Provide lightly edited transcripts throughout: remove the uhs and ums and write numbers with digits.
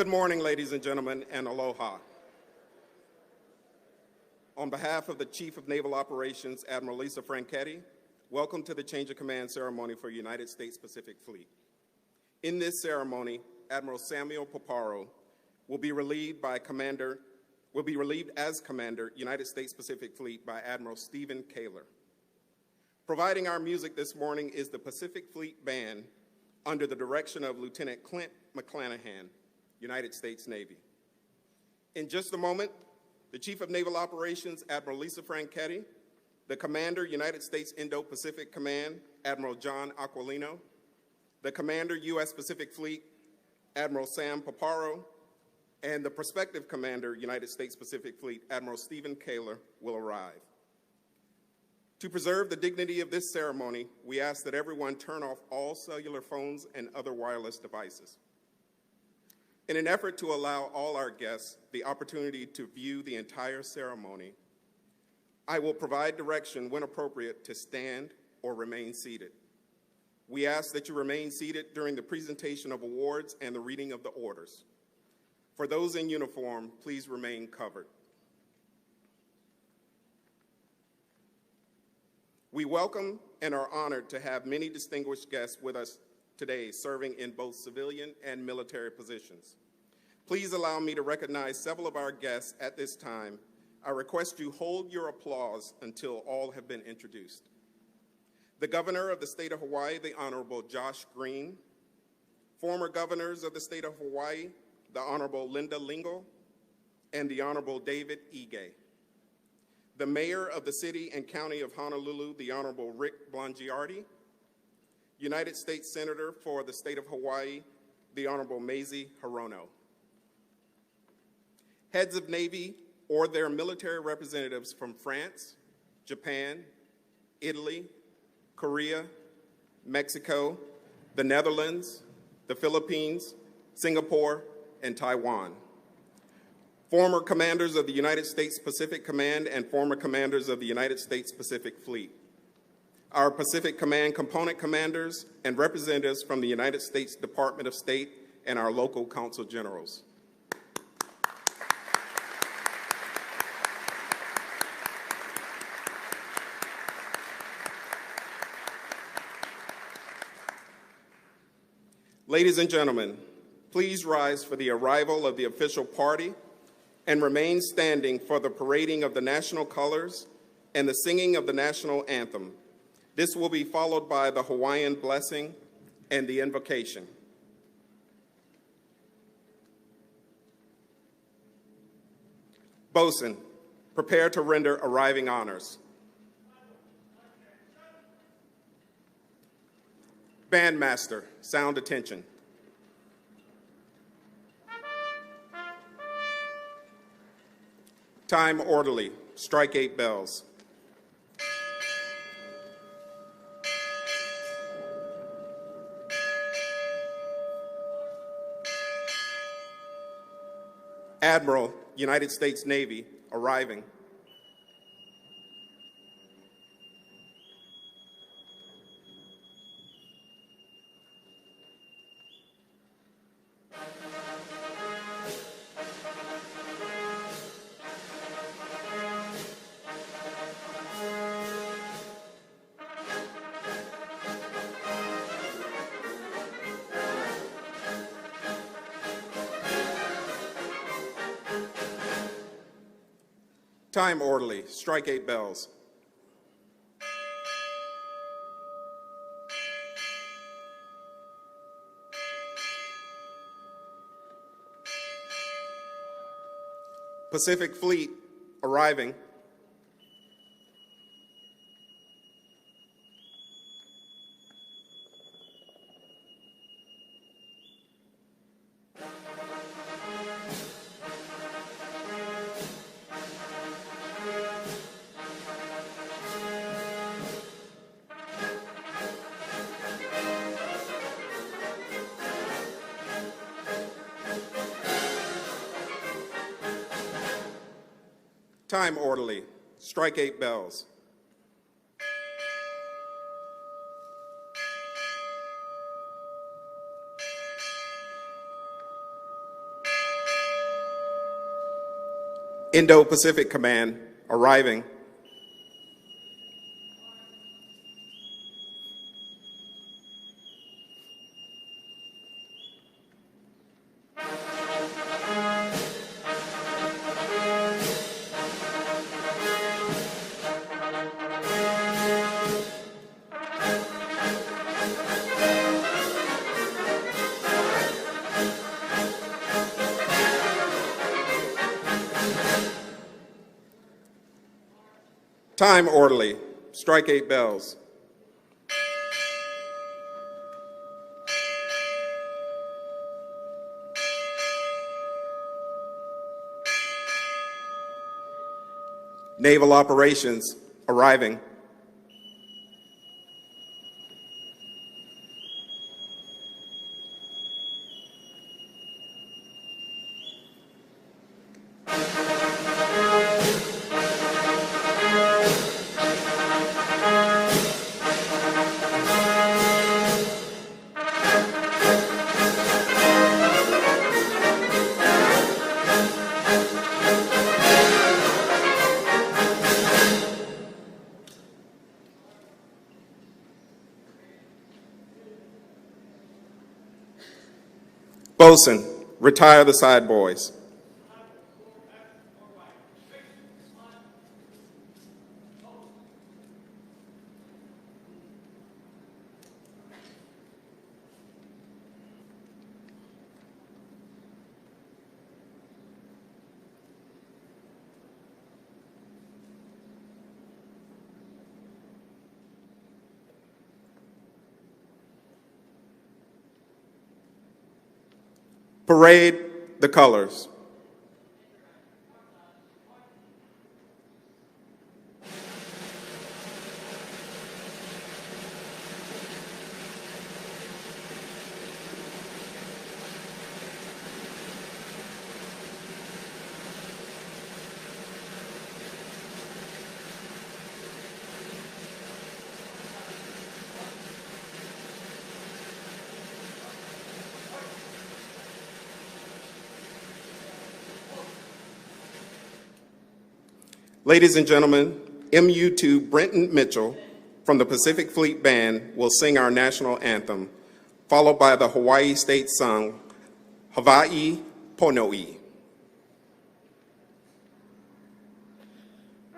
Good morning, ladies and gentlemen, and aloha. On behalf of the Chief of Naval Operations, Admiral Lisa Franchetti, welcome to the Change of Command ceremony for United States Pacific Fleet. In this ceremony, Admiral Samuel Paparo will be relieved as Commander, United States Pacific Fleet by Admiral Stephen Kaler. Providing our music this morning is the Pacific Fleet Band under the direction of Lieutenant Clint McClanahan, United States Navy. In just a moment, the Chief of Naval Operations, Admiral Lisa Franchetti, the Commander, United States Indo-Pacific Command, Admiral John Aquilino, the Commander, U.S. Pacific Fleet, Admiral Sam Paparo, and the prospective Commander, United States Pacific Fleet, Admiral Stephen Kaler, will arrive. To preserve the dignity of this ceremony, we ask that everyone turn off all cellular phones and other wireless devices. In an effort to allow all our guests the opportunity to view the entire ceremony, I will provide direction when appropriate to stand or remain seated. We ask that you remain seated during the presentation of awards and the reading of the orders. For those in uniform, please remain covered. We welcome and are honored to have many distinguished guests with us today serving in both civilian and military positions. Please allow me to recognize several of our guests at this time. I request you hold your applause until all have been introduced. The Governor of the State of Hawaii, the Honorable Josh Green, former governors of the State of Hawaii, the Honorable Linda Lingle, and the Honorable David Ige. The Mayor of the City and County of Honolulu, the Honorable Rick Blangiardi, United States Senator for the State of Hawaii, the Honorable Mazie Hirono. Heads of Navy or their military representatives from France, Japan, Italy, Korea, Mexico, the Netherlands, the Philippines, Singapore, and Taiwan. Former commanders of the United States Pacific Command and former commanders of the United States Pacific Fleet. Our Pacific Command component commanders and representatives from the United States Department of State and our local consul generals. Ladies and gentlemen, please rise for the arrival of the official party and remain standing for the parading of the national colors and the singing of the national anthem. This will be followed by the Hawaiian blessing and the invocation. Bosun, prepare to render arriving honors. Bandmaster, sound attention. Time orderly, strike 8 bells. Admiral, United States Navy, arriving. Time orderly, strike 8 bells. Pacific Fleet arriving. Time orderly, strike 8 bells. Indo-Pacific Command arriving. Time orderly, strike 8 bells. Naval operations arriving. Bosun, retire the side boys. Parade the colors. Ladies and gentlemen, MU2 Brenton Mitchell from the Pacific Fleet Band will sing our national anthem, followed by the Hawaii State Song, Hawaii Pono'i.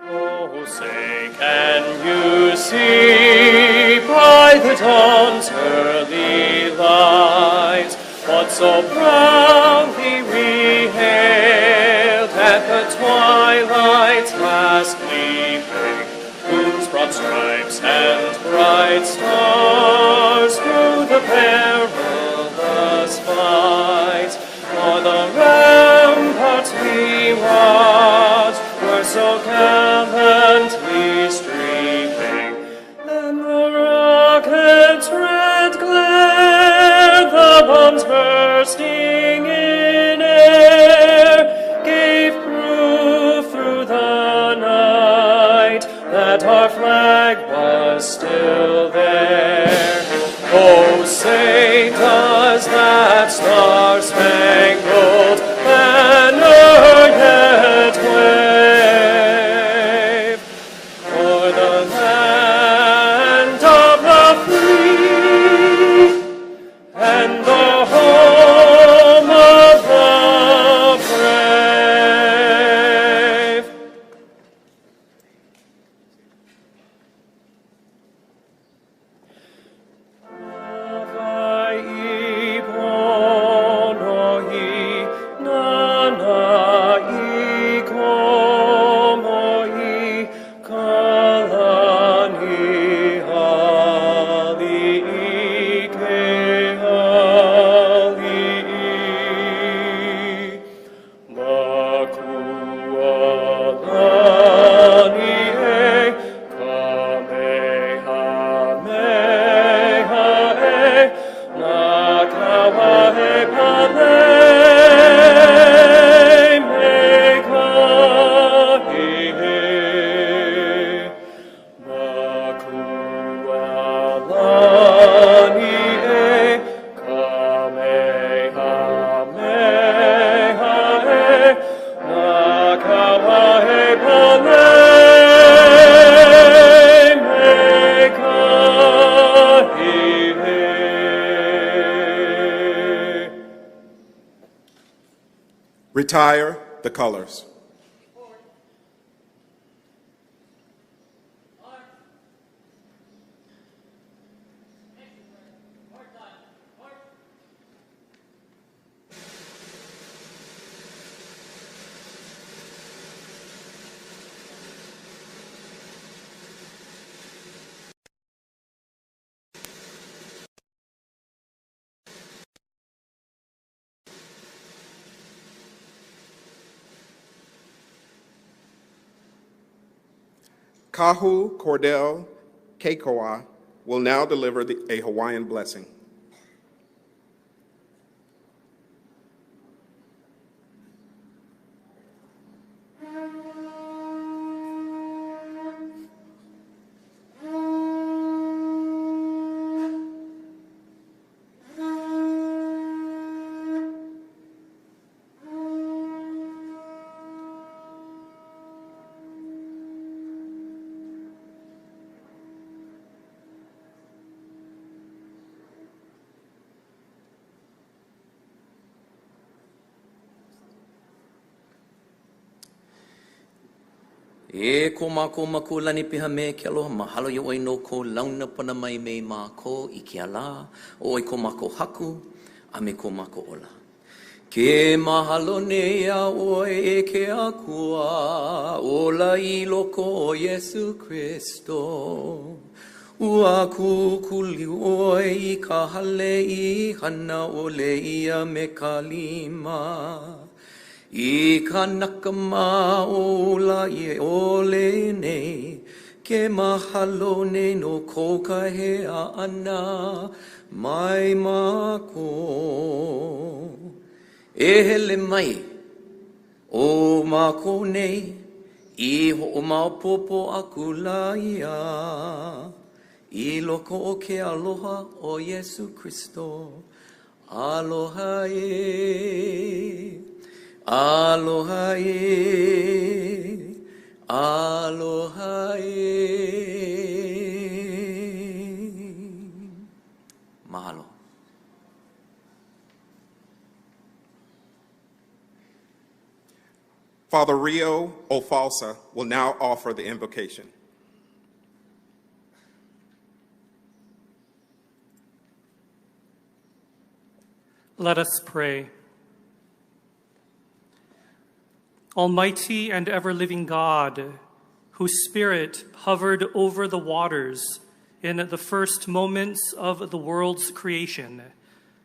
Oh, say, can you see by the dawn's early light what so proudly we hailed at the twilight's last gleaming, whose broad stripes and bright stars through the perilous fight o'er the ramparts we watched were so gallantly streaming, and the rocket's red glare, the bombs bursting in air, gave proof through the night that our flag was still there. Oh, say, does that star-spangled banner yet wave o'er the land of the free and the home Retire the colors. Kahu Cordell Kekoa will now deliver a Hawaiian blessing. E ko mako makulani piha me ke aloha mahalo i oi no ko launa pana mai me mako I ke ala o oi ko mako haku a me ko mako ola. Ke mahalo ne a oi e ke akua ola I loko o Yesu Kristo. Ua kukuli oi ka hale I hana o le ia me ka lima. I ka nakama ola I ole ne, ke mahalo ne no ko ka hea ana mai mako. E hele mai, o mako nei, I ho o maupopo aku laia. I loko o ke aloha o Yesu Kristo, aloha e. Aloha e, aloha e. Mahalo. Father Rio Ofalsa will now offer the invocation. Let us pray. Almighty and ever-living God, whose Spirit hovered over the waters in the first moments of the world's creation,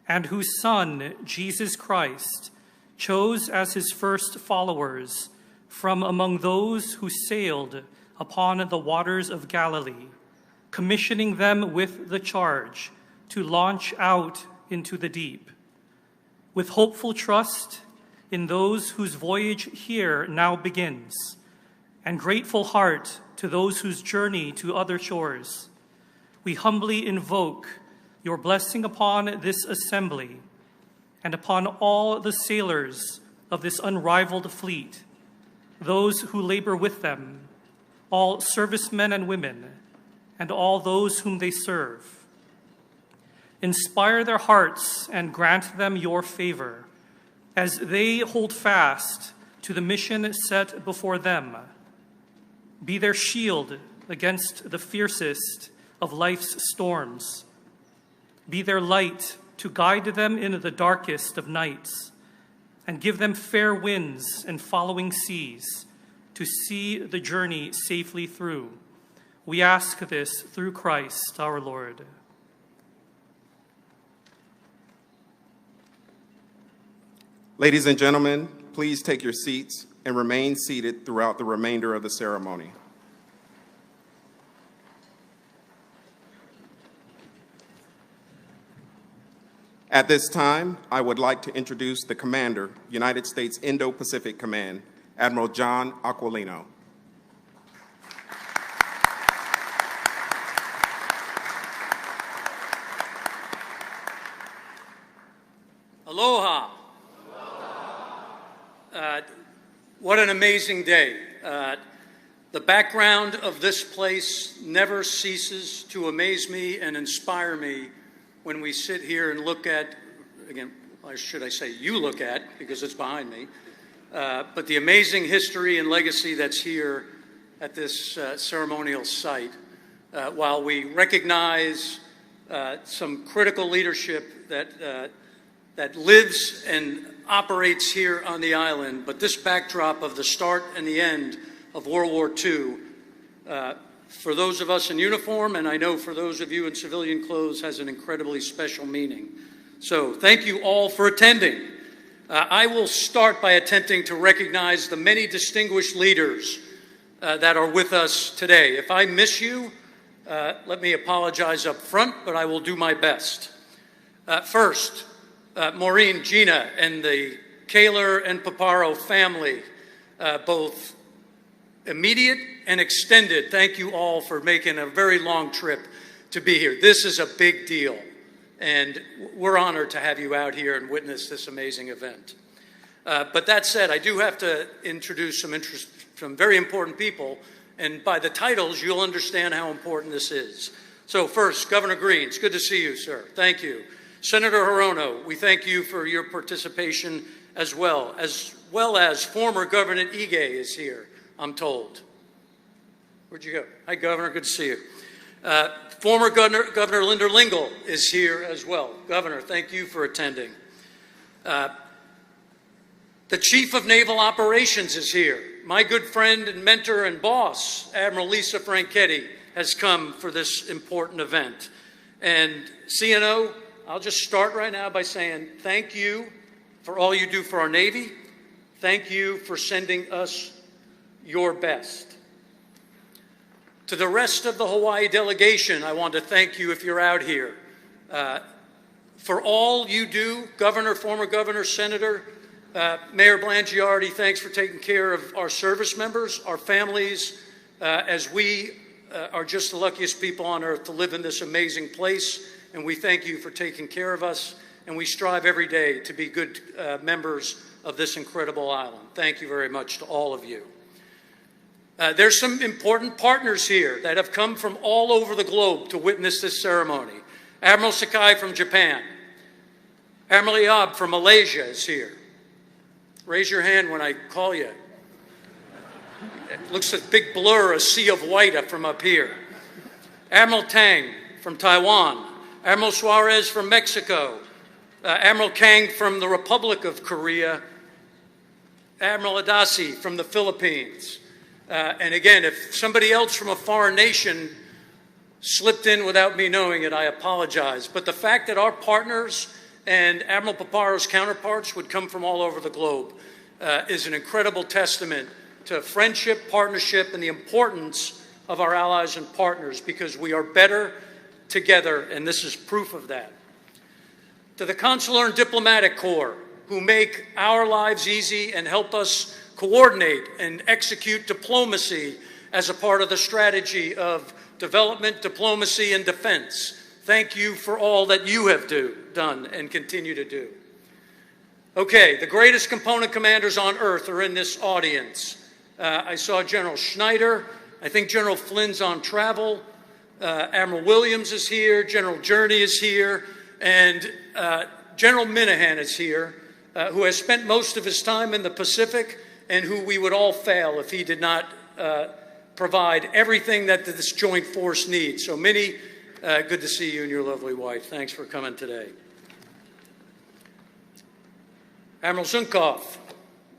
and whose Son, Jesus Christ, chose as his first followers from among those who sailed upon the waters of Galilee, commissioning them with the charge to launch out into the deep. With hopeful trust in those whose voyage here now begins, and grateful heart to those whose journey to other shores, we humbly invoke your blessing upon this assembly and upon all the sailors of this unrivaled fleet, those who labor with them, all servicemen and women, and all those whom they serve. Inspire their hearts and grant them your favor as they hold fast to the mission set before them. Be their shield against the fiercest of life's storms. Be their light to guide them in the darkest of nights, and give them fair winds and following seas to see the journey safely through. We ask this through Christ our Lord. Ladies and gentlemen, please take your seats and remain seated throughout the remainder of the ceremony. At this time, I would like to introduce the Commander, United States Indo-Pacific Command, Admiral John Aquilino. Aloha. What an amazing day. The background of this place never ceases to amaze me and inspire me when we sit here and look at, again, or should I say you look at, because it's behind me, but the amazing history and legacy that's here at this ceremonial site, while we recognize some critical leadership that lives and operates here on the island, but this backdrop of the start and the end of World War II, for those of us in uniform, and I know for those of you in civilian clothes, has an incredibly special meaning. So thank you all for attending. I will start by attempting to recognize the many distinguished leaders that are with us today. If I miss you, let me apologize up front, but I will do my best. First, Maureen, Gina, and the Kaler and Paparo family, both immediate and extended, thank you all for making a very long trip to be here. This is a big deal, and we're honored to have you out here and witness this amazing event. But that said, I do have to introduce some very important people, and by the titles, you'll understand how important this is. So first, Governor Green, it's good to see you, sir. Thank you. Senator Hirono, we thank you for your participation as well as former Governor Ige is here, I'm told. Where'd you go? Hi, Governor, good to see you. Former Governor Linda Lingle is here as well. Governor, thank you for attending. The Chief of Naval Operations is here. My good friend and mentor and boss, Admiral Lisa Franchetti, has come for this important event. And CNO, I'll just start right now by saying thank you for all you do for our Navy. Thank you for sending us your best. To the rest of the Hawaii delegation, I want to thank you if you're out here. For all you do, Governor, former Governor, Senator, Mayor Blangiardi, thanks for taking care of our service members, our families, as we are just the luckiest people on earth to live in this amazing place. And we thank you for taking care of us. And we strive every day to be good members of this incredible island. Thank you very much to all of you. There's some important partners here that have come from all over the globe to witness this ceremony. Admiral Sakai from Japan. Admiral Iab from Malaysia is here. Raise your hand when I call you. It looks a big blur, a sea of white up from up here. Admiral Tang from Taiwan. Admiral Suarez from Mexico. Admiral Kang from the Republic of Korea. Admiral Adasi from the Philippines. And again, if somebody else from a foreign nation slipped in without me knowing it, I apologize. But the fact that our partners and Admiral Paparo's counterparts would come from all over the globe is an incredible testament to friendship, partnership, and the importance of our allies and partners, because we are better together, and this is proof of that. To the Consular and Diplomatic Corps, who make our lives easy and help us coordinate and execute diplomacy as a part of the strategy of development, diplomacy, and defense. Thank you for all that you have done and continue to do. Okay, the greatest component commanders on earth are in this audience. I saw General Schneider. I think General Flynn's on travel. Admiral Williams is here. General Journey is here. And General Minahan is here, who has spent most of his time in the Pacific and who we would all fail if he did not provide everything that this joint force needs. So Minnie, good to see you and your lovely wife. Thanks for coming today. Admiral Zunkoff,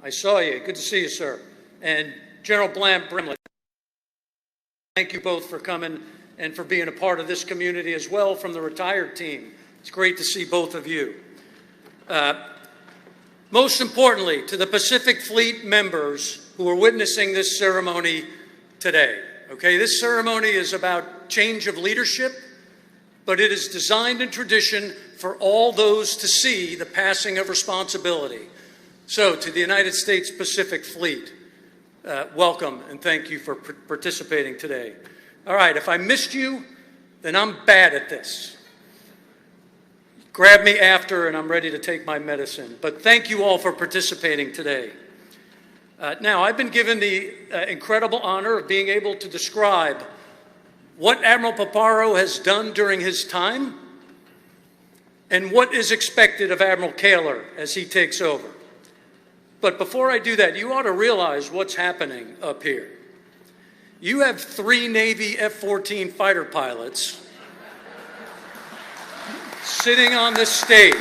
I saw you. Good to see you, sir. And General Brimley, thank you both for coming and for being a part of this community as well from the retired team. It's great to see both of you. Most importantly, to the Pacific Fleet members who are witnessing this ceremony today. Okay, this ceremony is about change of leadership, but it is designed in tradition for all those to see the passing of responsibility. So, to the United States Pacific Fleet, welcome and thank you for participating today. All right, if I missed you, then I'm bad at this. Grab me after and I'm ready to take my medicine. But thank you all for participating today. Now, I've been given the incredible honor of being able to describe what Admiral Paparo has done during his time and what is expected of Admiral Kaler as he takes over. But before I do that, you ought to realize what's happening up here. You have 3 Navy F-14 fighter pilots sitting on this stage.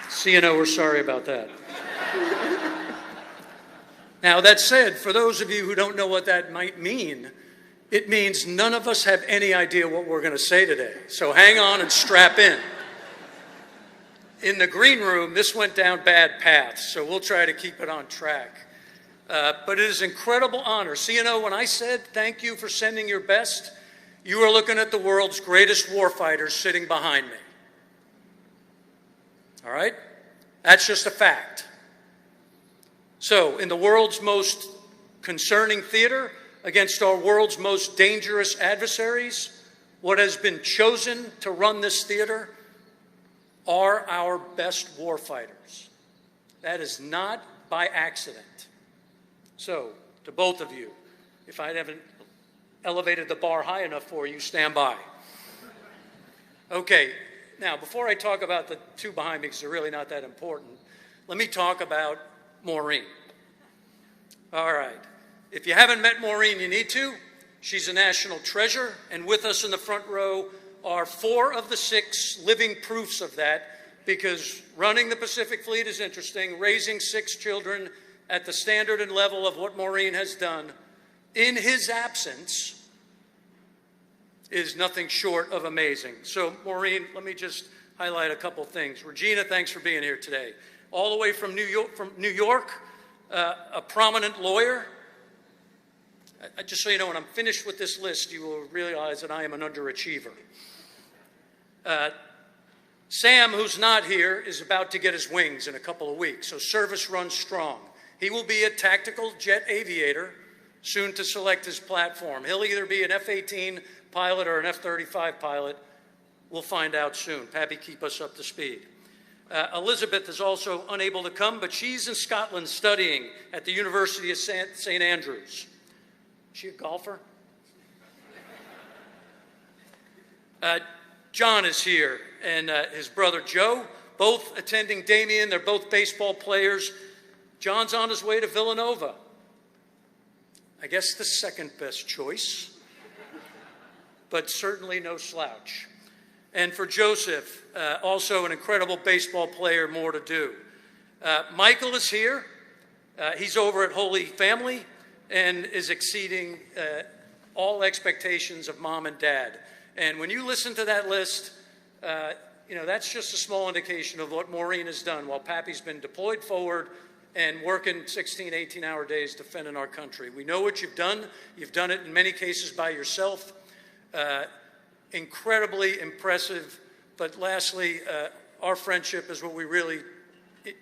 CNO, we're sorry about that. Now, that said, for those of you who don't know what that might mean, it means none of us have any idea what we're going to say today. So hang on and strap in. In the green room, this went down bad paths, so we'll try to keep it on track. But it is an incredible honor. CNO, when I said thank you for sending your best, you are looking at the world's greatest warfighters sitting behind me. All right? That's just a fact. So, in the world's most concerning theater, against our world's most dangerous adversaries, what has been chosen to run this theater are our best warfighters. That is not by accident. So, to both of you, if I haven't elevated the bar high enough for you, stand by. Okay, now before I talk about the 2 behind me, because they're really not that important, let me talk about Maureen. All right. If you haven't met Maureen, you need to. She's a national treasure, and with us in the front row are 4 of the 6 living proofs of that, because running the Pacific Fleet is interesting. Raising 6 children at the standard and level of what Maureen has done in his absence is nothing short of amazing. So, Maureen, let me just highlight a couple things. Regina, thanks for being here today. All the way from New York, a prominent lawyer. Just so you know, when I'm finished with this list, you will realize that I am an underachiever. Sam, who's not here, is about to get his wings in a couple of weeks, so service runs strong. He will be a tactical jet aviator, soon to select his platform. He'll either be an F-18 pilot or an F-35 pilot. We'll find out soon. Pappy, keep us up to speed. Elizabeth is also unable to come, but she's in Scotland studying at the University of St. Andrews. Is she a golfer? John is here, and his brother Joe, both attending Damien. They're both baseball players. John's on his way to Villanova. I guess the second best choice, but certainly no slouch. And for Joseph, also an incredible baseball player, more to do. Michael is here. He's over at Holy Family and is exceeding all expectations of mom and dad. And when you listen to that list, that's just a small indication of what Maureen has done while Pappy's been deployed forward and working 16, 18-hour days defending our country. We know what you've done. You've done it in many cases by yourself. Incredibly impressive. But lastly, our friendship is what we really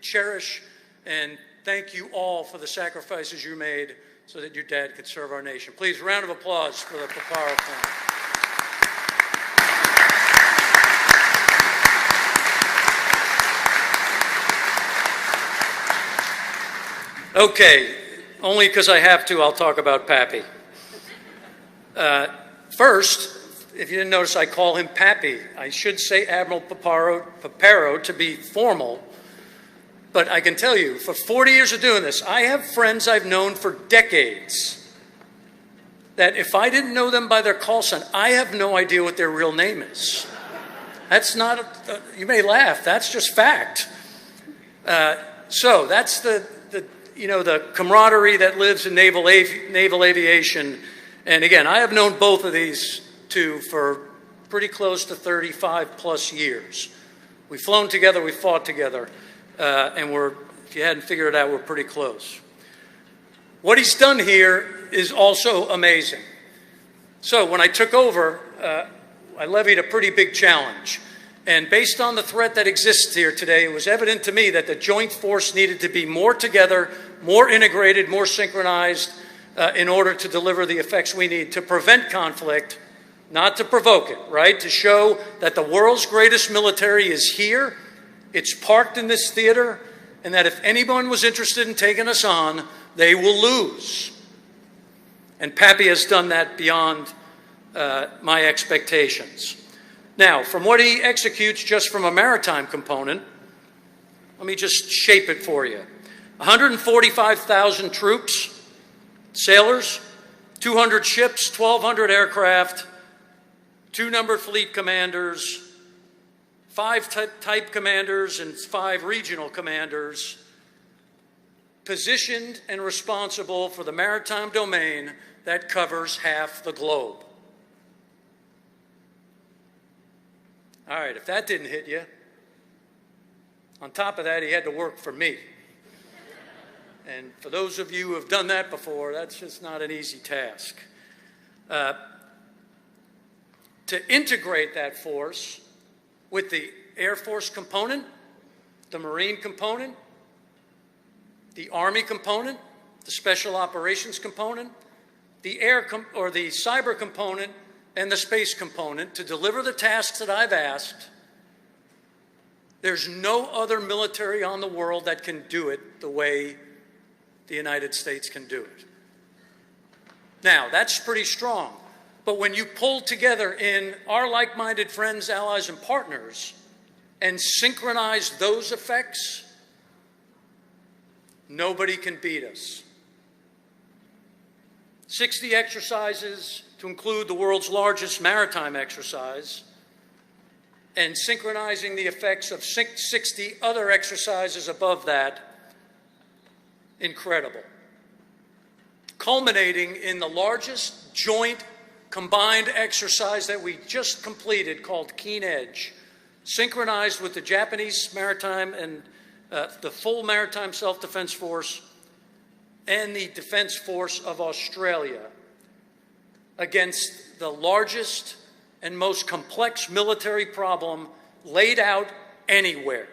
cherish. And thank you all for the sacrifices you made so that your dad could serve our nation. Please, a round of applause for the Paparo family. Okay, only because I have to, I'll talk about Pappy. First, if you didn't notice, I call him Pappy. I should say Admiral Paparo to be formal, but I can tell you, for 40 years of doing this, I have friends I've known for decades that if I didn't know them by their call sign, I have no idea what their real name is. That's not, you may laugh, that's just fact. So that's the camaraderie that lives in naval aviation. And again, I have known both of these two for pretty close to 35 plus years. We've flown together, we've fought together, and if you hadn't figured it out, we're pretty close. What he's done here is also amazing. So when I took over, I levied a pretty big challenge. And based on the threat that exists here today, it was evident to me that the joint force needed to be more together, more integrated, more synchronized in order to deliver the effects we need to prevent conflict, not to provoke it, right? To show that the world's greatest military is here It's parked in this theater, and that if anyone was interested in taking us on, they will lose. And Pappy has done that beyond my expectations. Now, from what he executes just from a maritime component, let me just shape it for you. 145,000 troops, sailors, 200 ships, 1,200 aircraft, 2 numbered fleet commanders, 5 type commanders, and 5 regional commanders, positioned and responsible for the maritime domain that covers half the globe. All right, if that didn't hit you, on top of that, he had to work for me. And for those of you who have done that before, that's just not an easy task. To integrate that force with the Air Force component, the Marine component, the Army component, the Special Operations component, the the cyber component, and the space component to deliver the tasks that I've asked, there's no other military on the world that can do it the way the United States can do it. Now, that's pretty strong. But when you pull together in our like-minded friends, allies, and partners and synchronize those effects, nobody can beat us. 60 exercises to include the world's largest maritime exercise, and synchronizing the effects of 60 other exercises above that, incredible. Culminating in the largest joint combined exercise that we just completed called Keen Edge, synchronized with the Japanese maritime and the full maritime self-defense force and the Defense Force of Australia against the largest and most complex military problem laid out anywhere.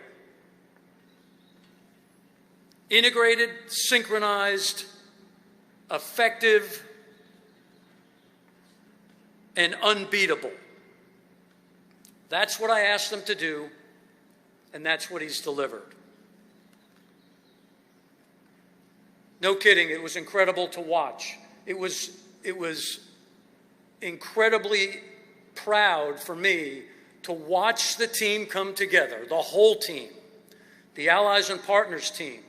Integrated, synchronized, effective, and unbeatable. That's what I asked him to do, and that's what he's delivered. No kidding, it was incredible to watch. It was incredibly proud for me to watch the team come together, the whole team, the allies and partners team,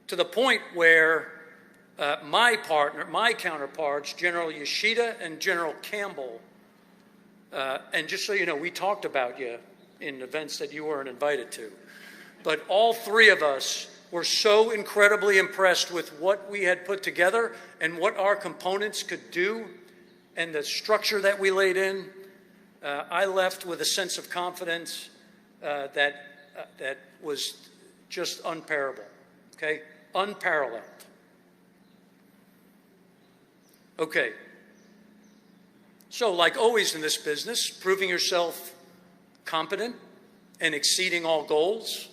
to the point where my counterparts, General Yoshida and General Campbell, and just so you know, we talked about you in events that you weren't invited to, but all 3 of us were so incredibly impressed with what we had put together and what our components could do and the structure that we laid in. I left with a sense of confidence that was just unparalleled, okay? Unparalleled. Okay. So, like always in this business, proving yourself competent and exceeding all goals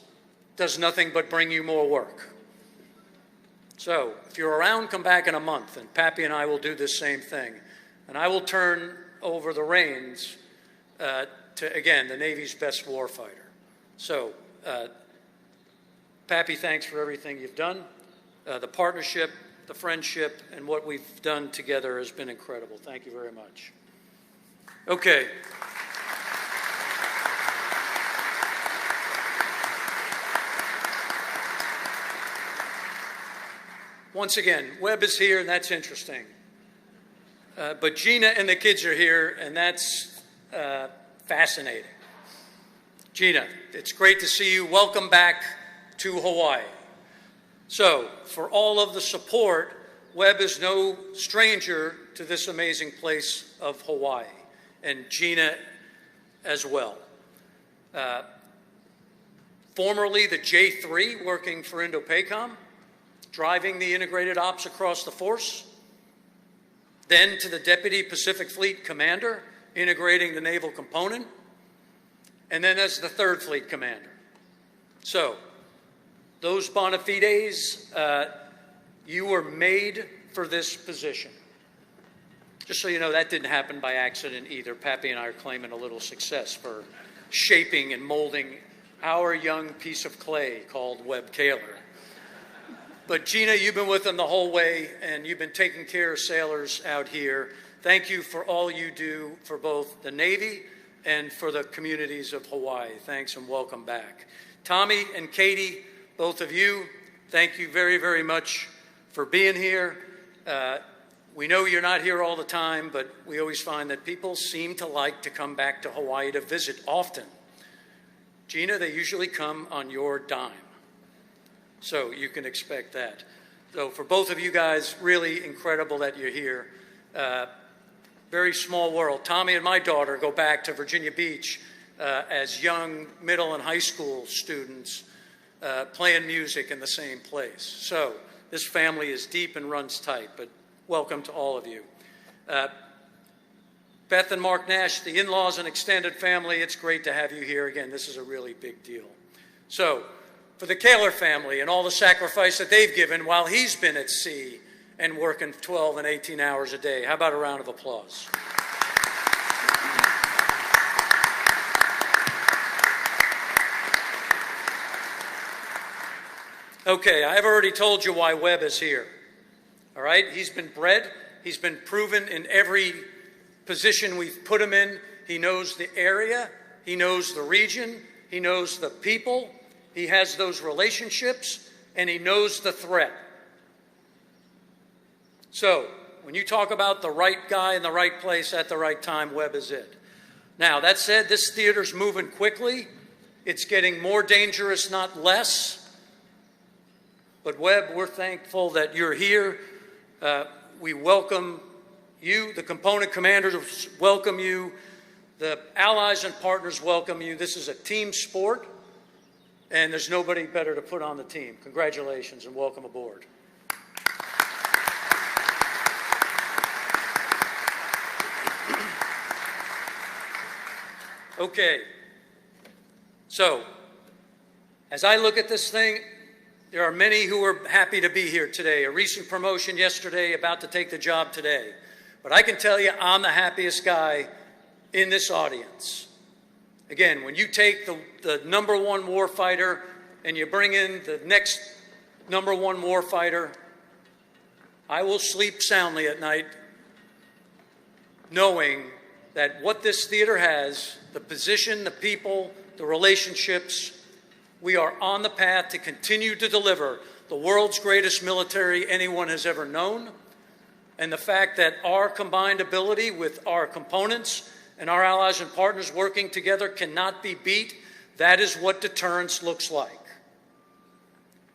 does nothing but bring you more work. So, if you're around, come back in a month, and Pappy and I will do this same thing. And I will turn over the reins to, again, the Navy's best warfighter. So, Pappy, thanks for everything you've done. The partnership, the friendship, and what we've done together has been incredible. Thank you very much. Okay. Once again, Webb is here, and that's interesting. But Gina and the kids are here, and that's fascinating. Gina, it's great to see you. Welcome back to Hawaii. So, for all of the support, Webb is no stranger to this amazing place of Hawaii, and Gina as well. Formerly the J3, working for INDOPACOM, driving the integrated ops across the force, then to the Deputy Pacific Fleet Commander, integrating the naval component, and then as the 3rd Fleet Commander. So, those bona fides, you were made for this position. Just so you know, that didn't happen by accident either. Pappy and I are claiming a little success for shaping and molding our young piece of clay called Webb Kaler. But Gina, you've been with them the whole way, and you've been taking care of sailors out here. Thank you for all you do for both the Navy and for the communities of Hawaii. Thanks and welcome back. Tommy and Katie, both of you, thank you very, very much for being here. We know you're not here all the time, but we always find that people seem to like to come back to Hawaii to visit often. Gina, they usually come on your dime. So you can expect that. So for both of you guys, really incredible that you're here. Very small world. Tommy and my daughter go back to Virginia Beach as young middle and high school students playing music in the same place. So this family is deep and runs tight, but welcome to all of you. Beth and Mark Nash, the in-laws and extended family, it's great to have you here again. This is a really big deal. So, for the Kaler family and all the sacrifice that they've given while he's been at sea and working 12 and 18 hours a day. How about a round of applause? Okay, I've already told you why Webb is here. All right, he's been bred, he's been proven in every position we've put him in. He knows the area, he knows the region, he knows the people, he has those relationships, and he knows the threat. So, when you talk about the right guy in the right place at the right time, Webb is it. Now, that said, this theater's moving quickly. It's getting more dangerous, not less. But Webb, we're thankful that you're here. We welcome you. The component commanders welcome you. The allies and partners welcome you. This is a team sport, and there's nobody better to put on the team. Congratulations and welcome aboard. Okay, so as I look at this thing, there are many who are happy to be here today. A recent promotion yesterday, about to take the job today. But I can tell you, I'm the happiest guy in this audience. Again, when you take the number one warfighter and you bring in the next number one warfighter, I will sleep soundly at night knowing that what this theater has, the position, the people, the relationships, we are on the path to continue to deliver the world's greatest military anyone has ever known. And the fact that our combined ability with our components and our allies and partners working together cannot be beat, that is what deterrence looks like.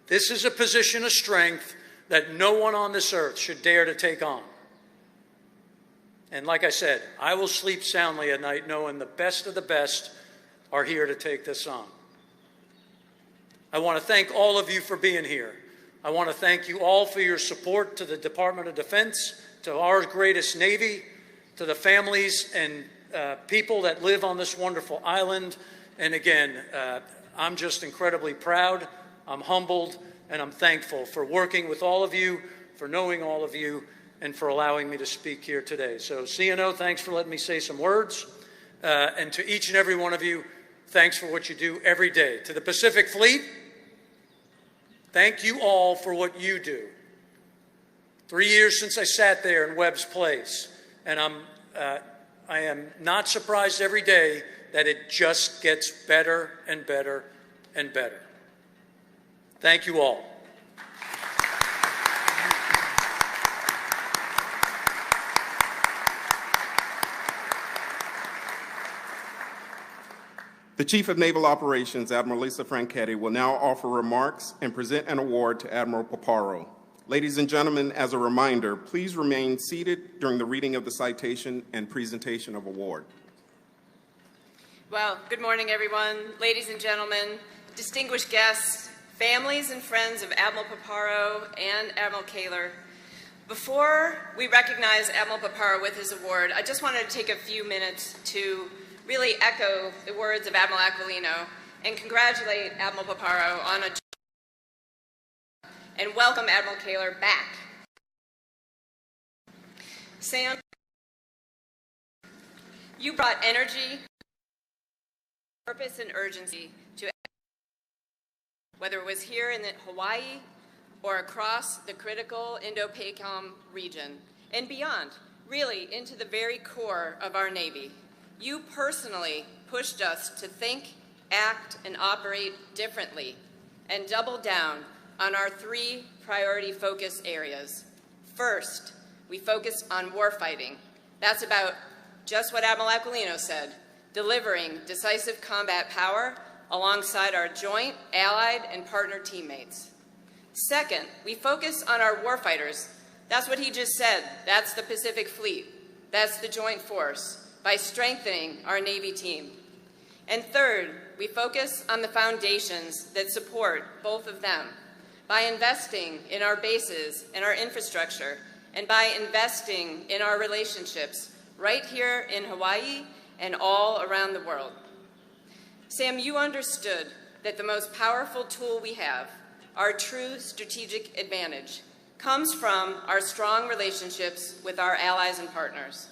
This is a position of strength that no one on this earth should dare to take on. And like I said, I will sleep soundly at night knowing the best of the best are here to take this on. I want to thank all of you for being here. I want to thank you all for your support to the Department of Defense, to our greatest Navy, to the families and people that live on this wonderful island. And again, I'm just incredibly proud, I'm humbled, and I'm thankful for working with all of you, for knowing all of you, and for allowing me to speak here today. So CNO, thanks for letting me say some words. And to each and every one of you, thanks for what you do every day. To the Pacific Fleet, thank you all for what you do. 3 years since I sat there in Webb's place, and I am not surprised every day that it just gets better and better and better. Thank you all. The Chief of Naval Operations, Admiral Lisa Franchetti, will now offer remarks and present an award to Admiral Paparo. Ladies and gentlemen, as a reminder, please remain seated during the reading of the citation and presentation of award. Well, good morning, everyone. Ladies and gentlemen, distinguished guests, families and friends of Admiral Paparo and Admiral Kaler. Before we recognize Admiral Paparo with his award, I just wanted to take a few minutes to really echo the words of Admiral Aquilino and congratulate Admiral Paparo on a and welcome Admiral Kaler back. Sam, you brought energy, purpose, and urgency to whether it was here in Hawaii or across the critical Indo-PACOM region and beyond, really into the very core of our Navy. You personally pushed us to think, act, and operate differently and double down on our 3 priority focus areas. First, we focused on warfighting. That's about just what Admiral Aquilino said, delivering decisive combat power alongside our joint, allied, and partner teammates. Second, we focus on our warfighters. That's what he just said. That's the Pacific Fleet. That's the Joint Force, by strengthening our Navy team. And third, we focus on the foundations that support both of them, by investing in our bases and our infrastructure, and by investing in our relationships right here in Hawaii and all around the world. Sam, you understood that the most powerful tool we have, our true strategic advantage, comes from our strong relationships with our allies and partners,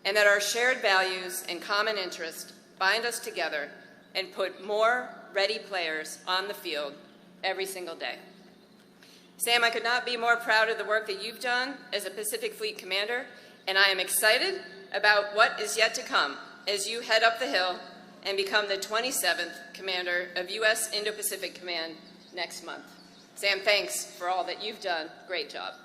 and that our shared values and common interests bind us together and put more ready players on the field every single day. Sam, I could not be more proud of the work that you've done as a Pacific Fleet commander, and I am excited about what is yet to come as you head up the hill and become the 27th commander of U.S. Indo-Pacific Command next month. Sam, thanks for all that you've done. Great job.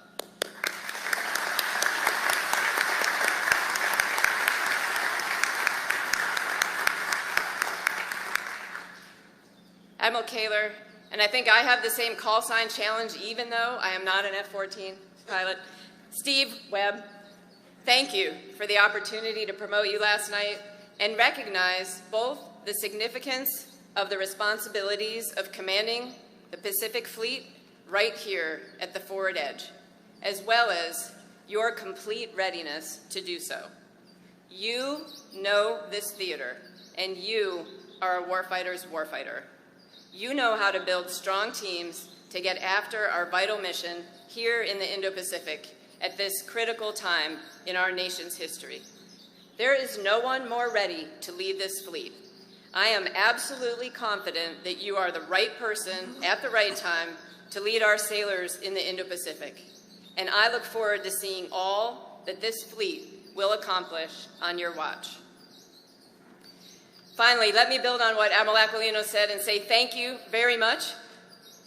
Admiral Kaler, and I think I have the same call sign challenge even though I am not an F-14 pilot. Steve Webb, thank you for the opportunity to promote you last night and recognize both the significance of the responsibilities of commanding the Pacific Fleet right here at the forward edge, as well as your complete readiness to do so. You know this theater, and you are a warfighter's warfighter. You know how to build strong teams to get after our vital mission here in the Indo-Pacific at this critical time in our nation's history. There is no one more ready to lead this fleet. I am absolutely confident that you are the right person at the right time to lead our sailors in the Indo-Pacific, and I look forward to seeing all that this fleet will accomplish on your watch. Finally, let me build on what Admiral Aquilino said and say thank you very much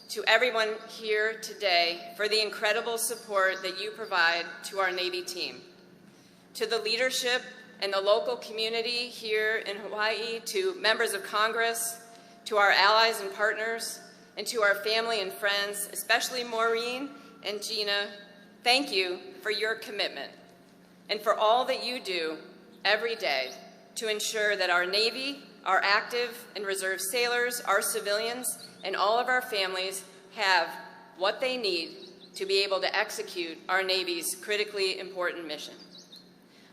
to everyone here today for the incredible support that you provide to our Navy team. To the leadership and the local community here in Hawaii, to members of Congress, to our allies and partners, and to our family and friends, especially Maureen and Gina, thank you for your commitment and for all that you do every day to ensure that our Navy, our active and reserve sailors, our civilians, and all of our families have what they need to be able to execute our Navy's critically important mission.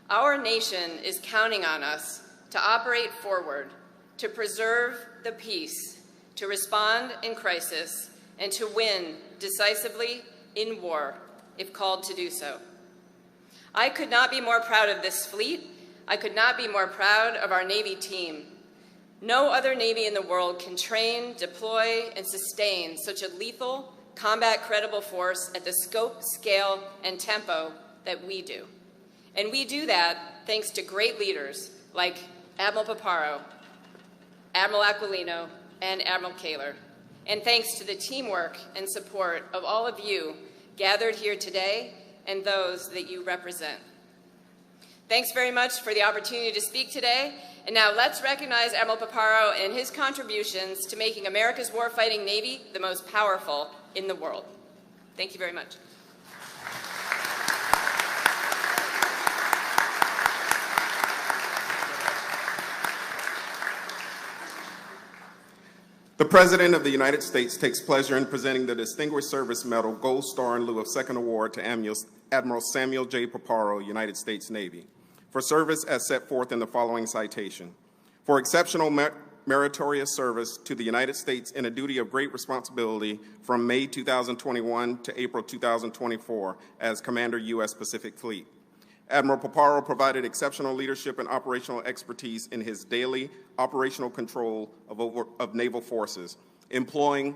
Our nation is counting on us to operate forward, to preserve the peace, to respond in crisis, and to win decisively in war if called to do so. I could not be more proud of this fleet. I could not be more proud of our Navy team. No other Navy in the world can train, deploy, and sustain such a lethal, combat-credible force at the scope, scale, and tempo that we do. And we do that thanks to great leaders like Admiral Paparo, Admiral Aquilino, and Admiral Kaler, and thanks to the teamwork and support of all of you gathered here today and those that you represent. Thanks very much for the opportunity to speak today. And now let's recognize Admiral Paparo and his contributions to making America's warfighting Navy the most powerful in the world. Thank you very much. The President of the United States takes pleasure in presenting the Distinguished Service Medal Gold Star in lieu of second award to Admiral Samuel J. Paparo, United States Navy, for service as set forth in the following citation. For exceptional meritorious service to the United States in a duty of great responsibility from May 2021 to April 2024 as Commander U.S. Pacific Fleet. Admiral Paparo provided exceptional leadership and operational expertise in his daily operational control of naval forces, employing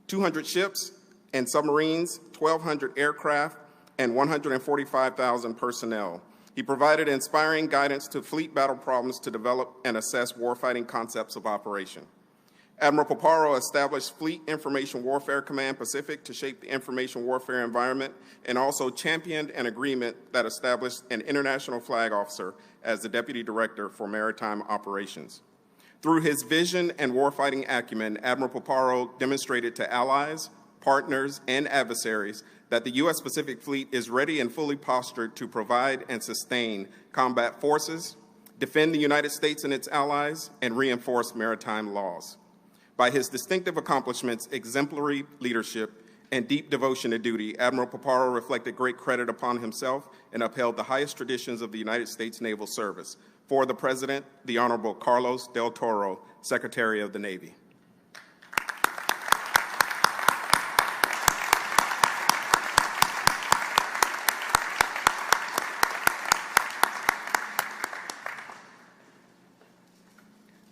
200 ships and submarines, 1,200 aircraft, and 145,000 personnel. He provided inspiring guidance to fleet battle problems to develop and assess warfighting concepts of operation. Admiral Paparo established Fleet Information Warfare Command Pacific to shape the information warfare environment, and also championed an agreement that established an international flag officer as the Deputy Director for Maritime Operations. Through his vision and warfighting acumen, Admiral Paparo demonstrated to allies, partners, and adversaries that the U.S. Pacific Fleet is ready and fully postured to provide and sustain combat forces, defend the United States and its allies, and reinforce maritime laws. By his distinctive accomplishments, exemplary leadership, and deep devotion to duty, Admiral Paparo reflected great credit upon himself and upheld the highest traditions of the United States Naval Service. For the President, the Honorable Carlos Del Toro, Secretary of the Navy.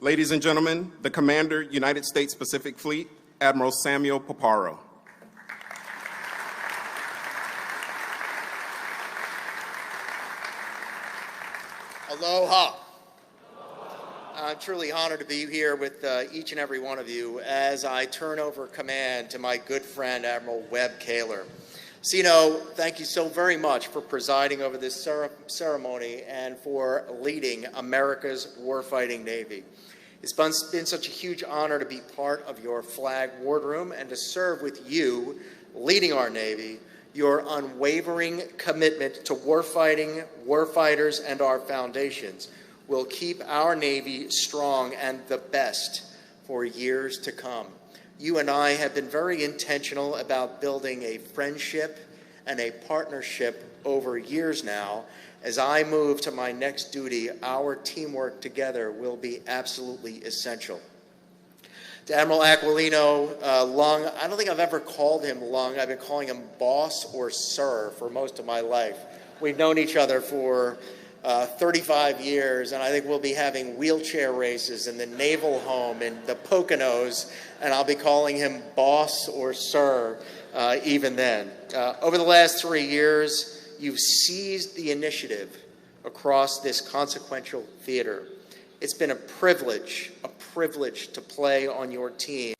Ladies and gentlemen, the Commander, United States Pacific Fleet, Admiral Samuel Paparo. Aloha. I'm truly honored to be here with each and every one of you as I turn over command to my good friend, Admiral Webb Kaler. Sino, thank you so very much for presiding over this ceremony and for leading America's warfighting Navy. It's been such a huge honor to be part of your flag wardroom and to serve with you, leading our Navy, your unwavering commitment to warfighting, warfighters, and our foundations will keep our Navy strong and the best for years to come. You and I have been very intentional about building a friendship and a partnership over years now. As I move to my next duty, our teamwork together will be absolutely essential. To Admiral Aquilino, Lung, I don't think I've ever called him Lung. I've been calling him boss or sir for most of my life. We've known each other for 35 years, and I think we'll be having wheelchair races in the Naval Home in the Poconos, and I'll be calling him boss or sir even then. Over the last 3 years, you've seized the initiative across this consequential theater. It's been a privilege to play on your team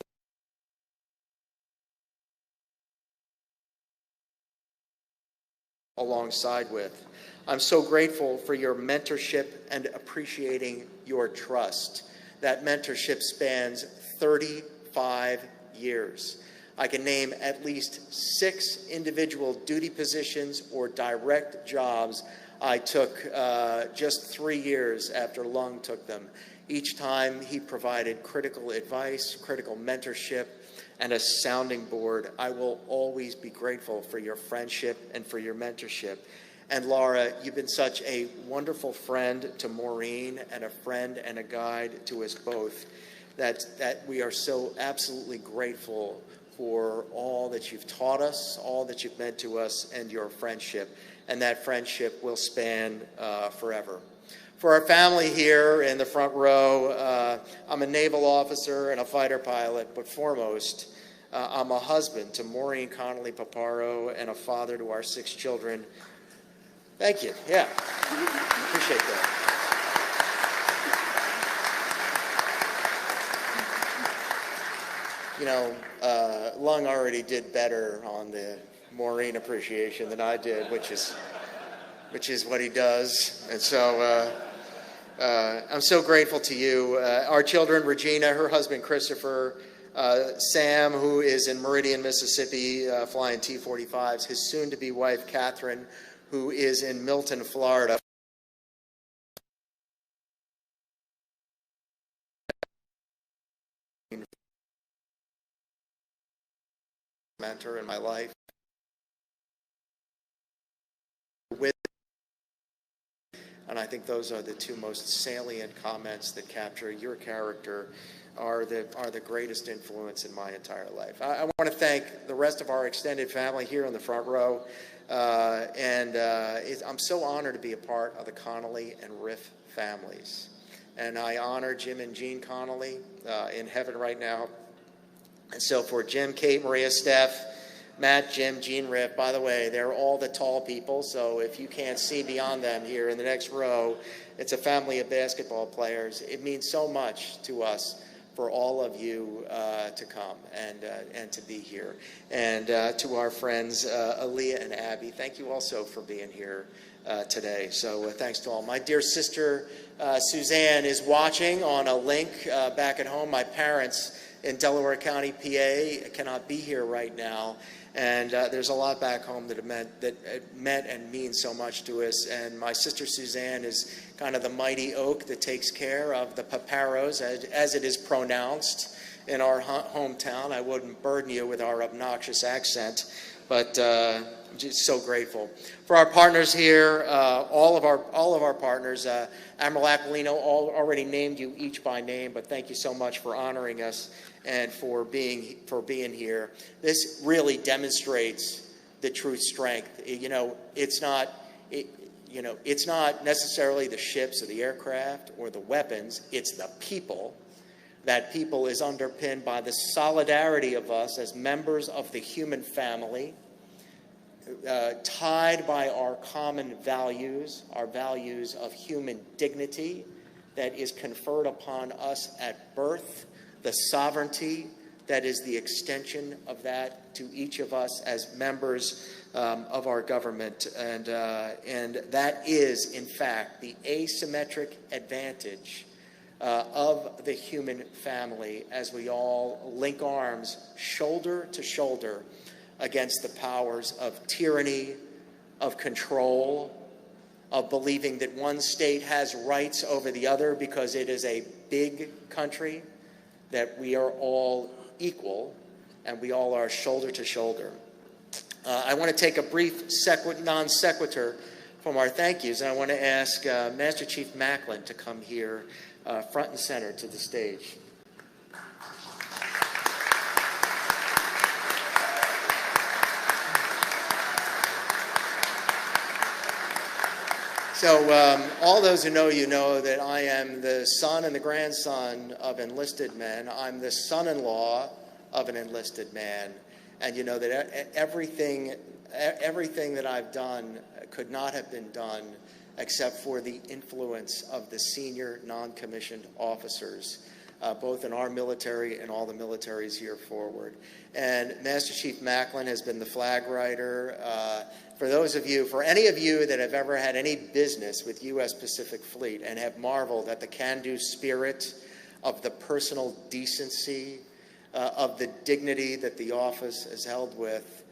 alongside with. I'm so grateful for your mentorship and appreciating your trust. That mentorship spans 35 years. I can name at least 6 individual duty positions or direct jobs I took just 3 years after Lung took them. Each time he provided critical advice, critical mentorship, and a sounding board. I will always be grateful for your friendship and for your mentorship. And Laura, you've been such a wonderful friend to Maureen and a friend and a guide to us both that we are so absolutely grateful for all that you've taught us, all that you've meant to us, and your friendship. And that friendship will span forever. For our family here in the front row, I'm a naval officer and a fighter pilot, but foremost, I'm a husband to Maureen Connolly Paparo and a father to our 6 children. Thank you. Yeah. Appreciate that. You know, Lung already did better on the Maureen appreciation than I did, which is what he does. And so I'm so grateful to you. Our children, Regina, her husband Christopher, Sam, who is in Meridian, Mississippi, flying T-45s, his soon-to-be wife, Catherine, who is in Milton, Florida. Mentor in my life. And I think those are the 2 most salient comments that capture your character, are the greatest influence in my entire life. I want to thank the rest of our extended family here in the front row. I'm so honored to be a part of the Connolly and Riff families. And I honor Jim and Jean Connolly in heaven right now. And so for Jim, Kate, Maria, Steph, Matt, Jim, Jean, Riff, by the way, they're all the tall people, so if you can't see beyond them here in the next row, it's a family of basketball players. It means so much to us for all of you to come and to be here. And to our friends Aaliyah and Abby, thank you also for being here today. So thanks to all. My dear sister Suzanne is watching on a link back at home. My parents in Delaware County, PA, cannot be here right now. And there's a lot back home that meant and means so much to us. And my sister Suzanne is kind of the mighty oak that takes care of the Paparos, as it is pronounced in our hometown. I wouldn't burden you with our obnoxious accent, but I'm just so grateful. For our partners here, all of our partners, Admiral Aquilino already named you each by name, but thank you so much for honoring us and for being here. This really demonstrates the true strength. It's not necessarily the ships or the aircraft or the weapons. It's the people. That people is underpinned by the solidarity of us as members of the human family, tied by our common values, our values of human dignity that is conferred upon us at birth, the sovereignty that is the extension of that to each of us as members of our government. And that is, in fact, the asymmetric advantage of the human family as we all link arms shoulder to shoulder against the powers of tyranny, of control, of believing that one state has rights over the other because it is a big country, that we are all equal and we all are shoulder to shoulder. I want to take a brief non sequitur from our thank yous, and I want to ask Master Chief Macklin to come here front and center to the stage. So all those who know you know that I am the son and the grandson of enlisted men. I'm the son-in-law of an enlisted man. And you know that everything that I've done could not have been done except for the influence of the senior non-commissioned officers, both in our military and all the militaries here forward. And Master Chief Macklin has been the flag writer. For any of you that have ever had any business with U.S. Pacific Fleet and have marveled at the can-do spirit of the personal decency, of the dignity that the office is held with,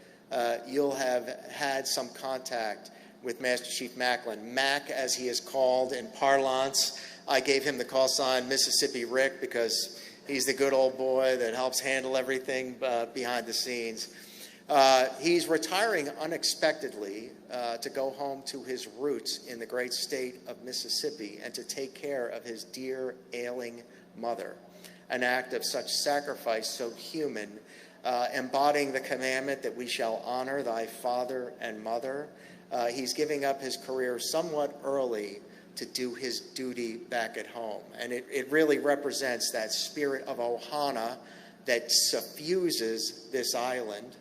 you'll have had some contact with Master Chief Macklin. Mac, as he is called in parlance. I gave him the call sign Mississippi Rick because he's the good old boy that helps handle everything behind the scenes. He's retiring unexpectedly to go home to his roots in the great state of Mississippi and to take care of his dear ailing mother. An act of such sacrifice, so human, embodying the commandment that we shall honor thy father and mother. He's giving up his career somewhat early to do his duty back at home. And it really represents that spirit of Ohana that suffuses this island,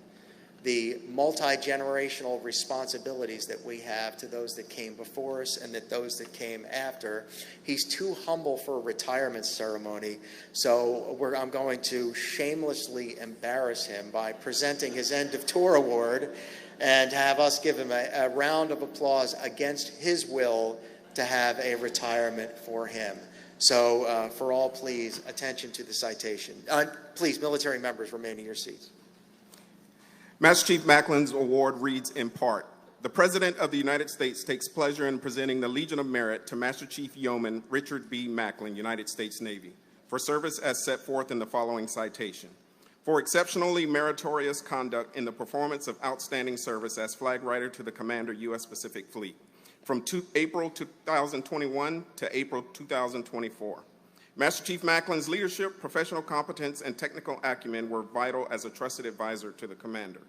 the multi-generational responsibilities that we have to those that came before us and that those that came after. He's too humble for a retirement ceremony, so I'm going to shamelessly embarrass him by presenting his end of tour award and have us give him a round of applause against his will to have a retirement for him. So for all, please, attention to the citation. Please, military members, remain in your seats. Master Chief Macklin's award reads in part, the President of the United States takes pleasure in presenting the Legion of Merit to Master Chief Yeoman Richard B. Macklin, United States Navy, for service as set forth in the following citation. For exceptionally meritorious conduct in the performance of outstanding service as flag writer to the Commander, U.S. Pacific Fleet, from April 2021 to April 2024. Master Chief Macklin's leadership, professional competence, and technical acumen were vital as a trusted advisor to the commander.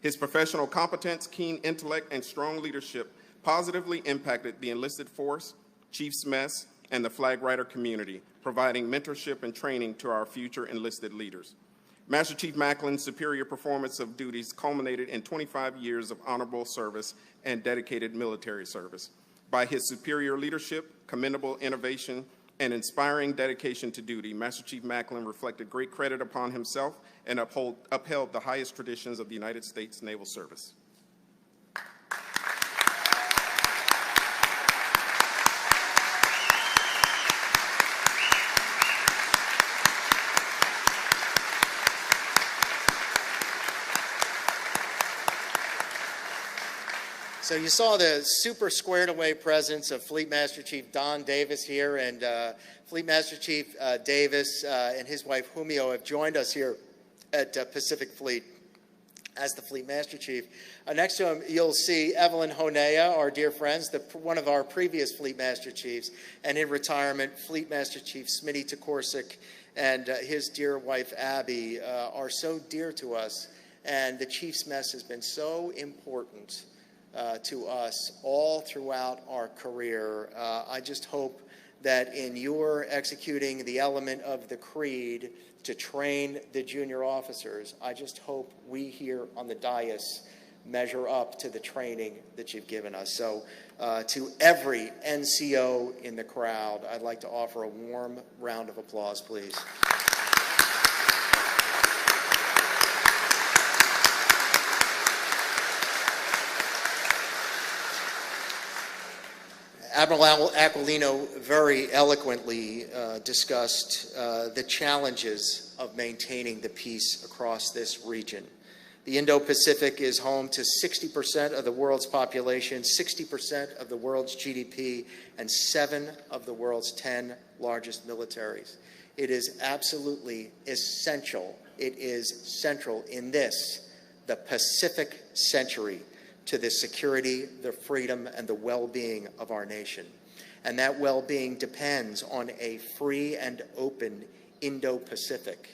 His professional competence, keen intellect, and strong leadership positively impacted the enlisted force, Chief's Mess, and the flag writer community, providing mentorship and training to our future enlisted leaders. Master Chief Macklin's superior performance of duties culminated in 25 years of honorable service and dedicated military service. By his superior leadership, commendable innovation, and inspiring dedication to duty, Master Chief Macklin reflected great credit upon himself and upheld the highest traditions of the United States Naval Service. So you saw the super squared away presence of Fleet Master Chief Don Davis here, and Fleet Master Chief Davis and his wife Humio have joined us here at Pacific Fleet as the Fleet Master Chief. Next to him, you'll see Evelyn Honea, our dear friends, one of our previous Fleet Master Chiefs, and in retirement, Fleet Master Chief Smitty Takorsic and his dear wife Abby are so dear to us, and the Chief's Mess has been so important to us all throughout our career. I just hope that in your executing the element of the creed to train the junior officers, I just hope we here on the dais measure up to the training that you've given us. So to every NCO in the crowd, I'd like to offer a warm round of applause, please. Admiral Aquilino very eloquently discussed the challenges of maintaining the peace across this region. The Indo-Pacific is home to 60% of the world's population, 60% of the world's GDP, and 7 of the world's 10 largest militaries. It is absolutely essential, it is central in this, the Pacific century, to the security, the freedom, and the well-being of our nation. And that well-being depends on a free and open Indo-Pacific,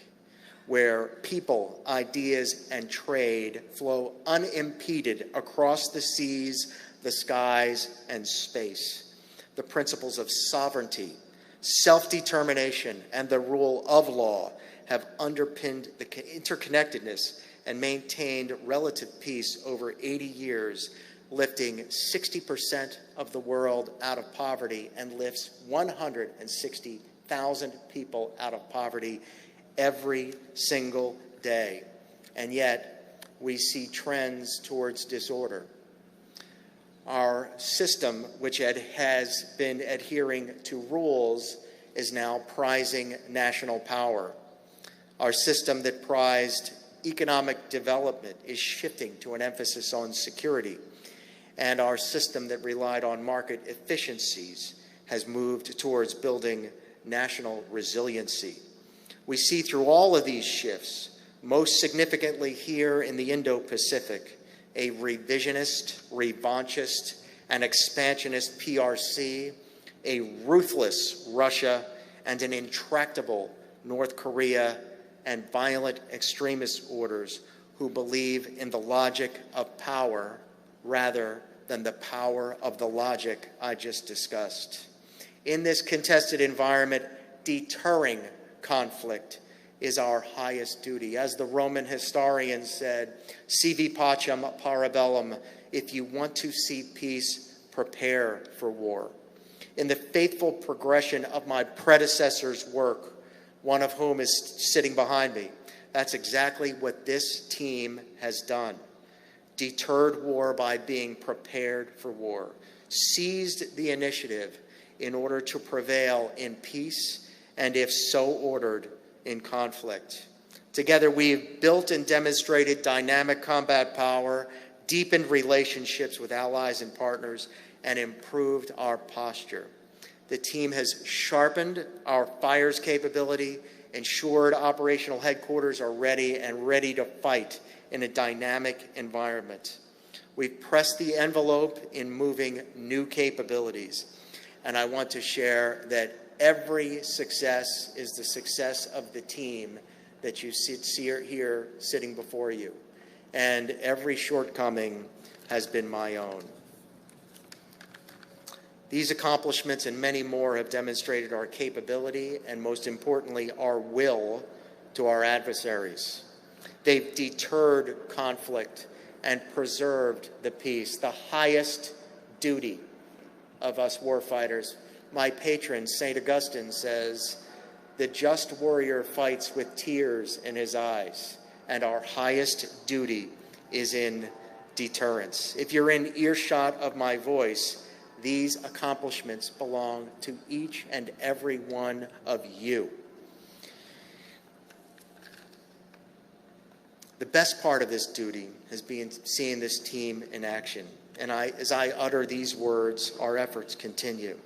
where people, ideas, and trade flow unimpeded across the seas, the skies, and space. The principles of sovereignty, self-determination, and the rule of law have underpinned the interconnectedness and maintained relative peace over 80 years, lifting 60% of the world out of poverty and lifts 160,000 people out of poverty every single day. And yet, we see trends towards disorder. Our system, which has been adhering to rules, is now prizing national power. Our system that prized economic development is shifting to an emphasis on security, and our system that relied on market efficiencies has moved towards building national resiliency. We see through all of these shifts, most significantly here in the Indo-Pacific, a revisionist, revanchist, and expansionist PRC, a ruthless Russia, and an intractable North Korea, and violent extremist orders who believe in the logic of power rather than the power of the logic I just discussed. In this contested environment, deterring conflict is our highest duty. As the Roman historian said, sivi pacem parabellum, if you want to see peace, prepare for war. In the faithful progression of my predecessor's work, one of whom is sitting behind me, that's exactly what this team has done. Deterred war by being prepared for war. Seized the initiative in order to prevail in peace, and if so ordered, in conflict. Together, we've built and demonstrated dynamic combat power, deepened relationships with allies and partners, and improved our posture. The team has sharpened our fires capability, ensured operational headquarters are ready and ready to fight in a dynamic environment. We've pressed the envelope in moving new capabilities, and I want to share that every success is the success of the team that you see here sitting before you, and every shortcoming has been my own. These accomplishments and many more have demonstrated our capability and, most importantly, our will to our adversaries. They've deterred conflict and preserved the peace, the highest duty of us warfighters. My patron, St. Augustine, says, "The just warrior fights with tears in his eyes, and our highest duty is in deterrence." If you're in earshot of my voice, these accomplishments belong to each and every one of you. The best part of this duty has been seeing this team in action. And as I utter these words, our efforts continue.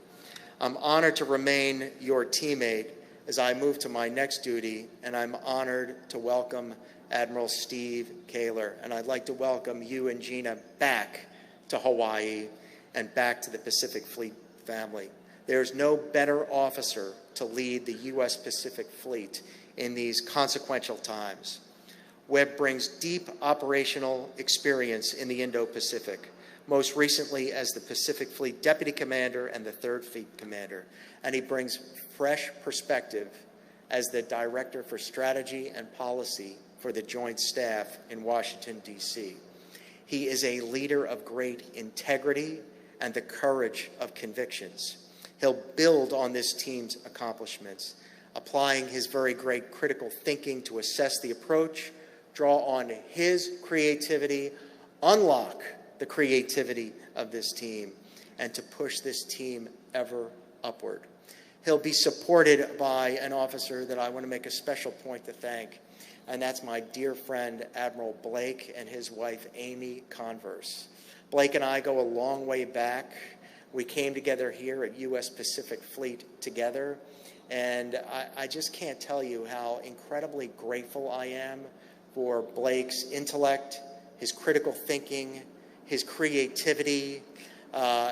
I'm honored to remain your teammate as I move to my next duty, and I'm honored to welcome Admiral Steve Kaler. And I'd like to welcome you and Gina back to Hawaii and back to the Pacific Fleet family. There's no better officer to lead the U.S. Pacific Fleet in these consequential times. Webb brings deep operational experience in the Indo-Pacific, most recently as the Pacific Fleet Deputy Commander and the 3rd Fleet Commander. And he brings fresh perspective as the Director for Strategy and Policy for the Joint Staff in Washington, D.C. He is a leader of great integrity and the courage of convictions. He'll build on this team's accomplishments, applying his very great critical thinking to assess the approach, draw on his creativity, unlock the creativity of this team, and to push this team ever upward. He'll be supported by an officer that I want to make a special point to thank, and that's my dear friend, Admiral Blake, and his wife, Amy Converse. Blake and I go a long way back. We came together here at U.S. Pacific Fleet together, and I just can't tell you how incredibly grateful I am for Blake's intellect, his critical thinking, his creativity,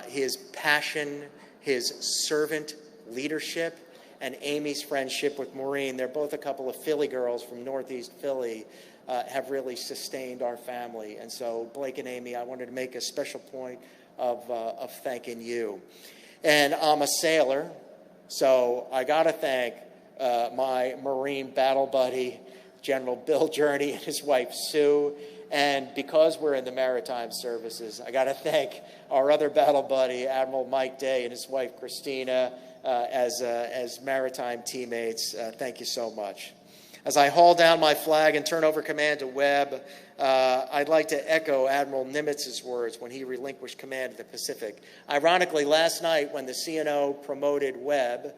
his passion, his servant leadership, and Amy's friendship with Maureen. They're both a couple of Philly girls from Northeast Philly, have really sustained our family. And so, Blake and Amy, I wanted to make a special point of thanking you. And I'm a sailor, so I got to thank my Marine battle buddy, General Bill Journey, and his wife, Sue. And because we're in the maritime services, I got to thank our other battle buddy, Admiral Mike Day, and his wife, Christina, as maritime teammates. Thank you so much. As I haul down my flag and turn over command to Webb, I'd like to echo Admiral Nimitz's words when he relinquished command of the Pacific. Ironically, last night when the CNO promoted Webb,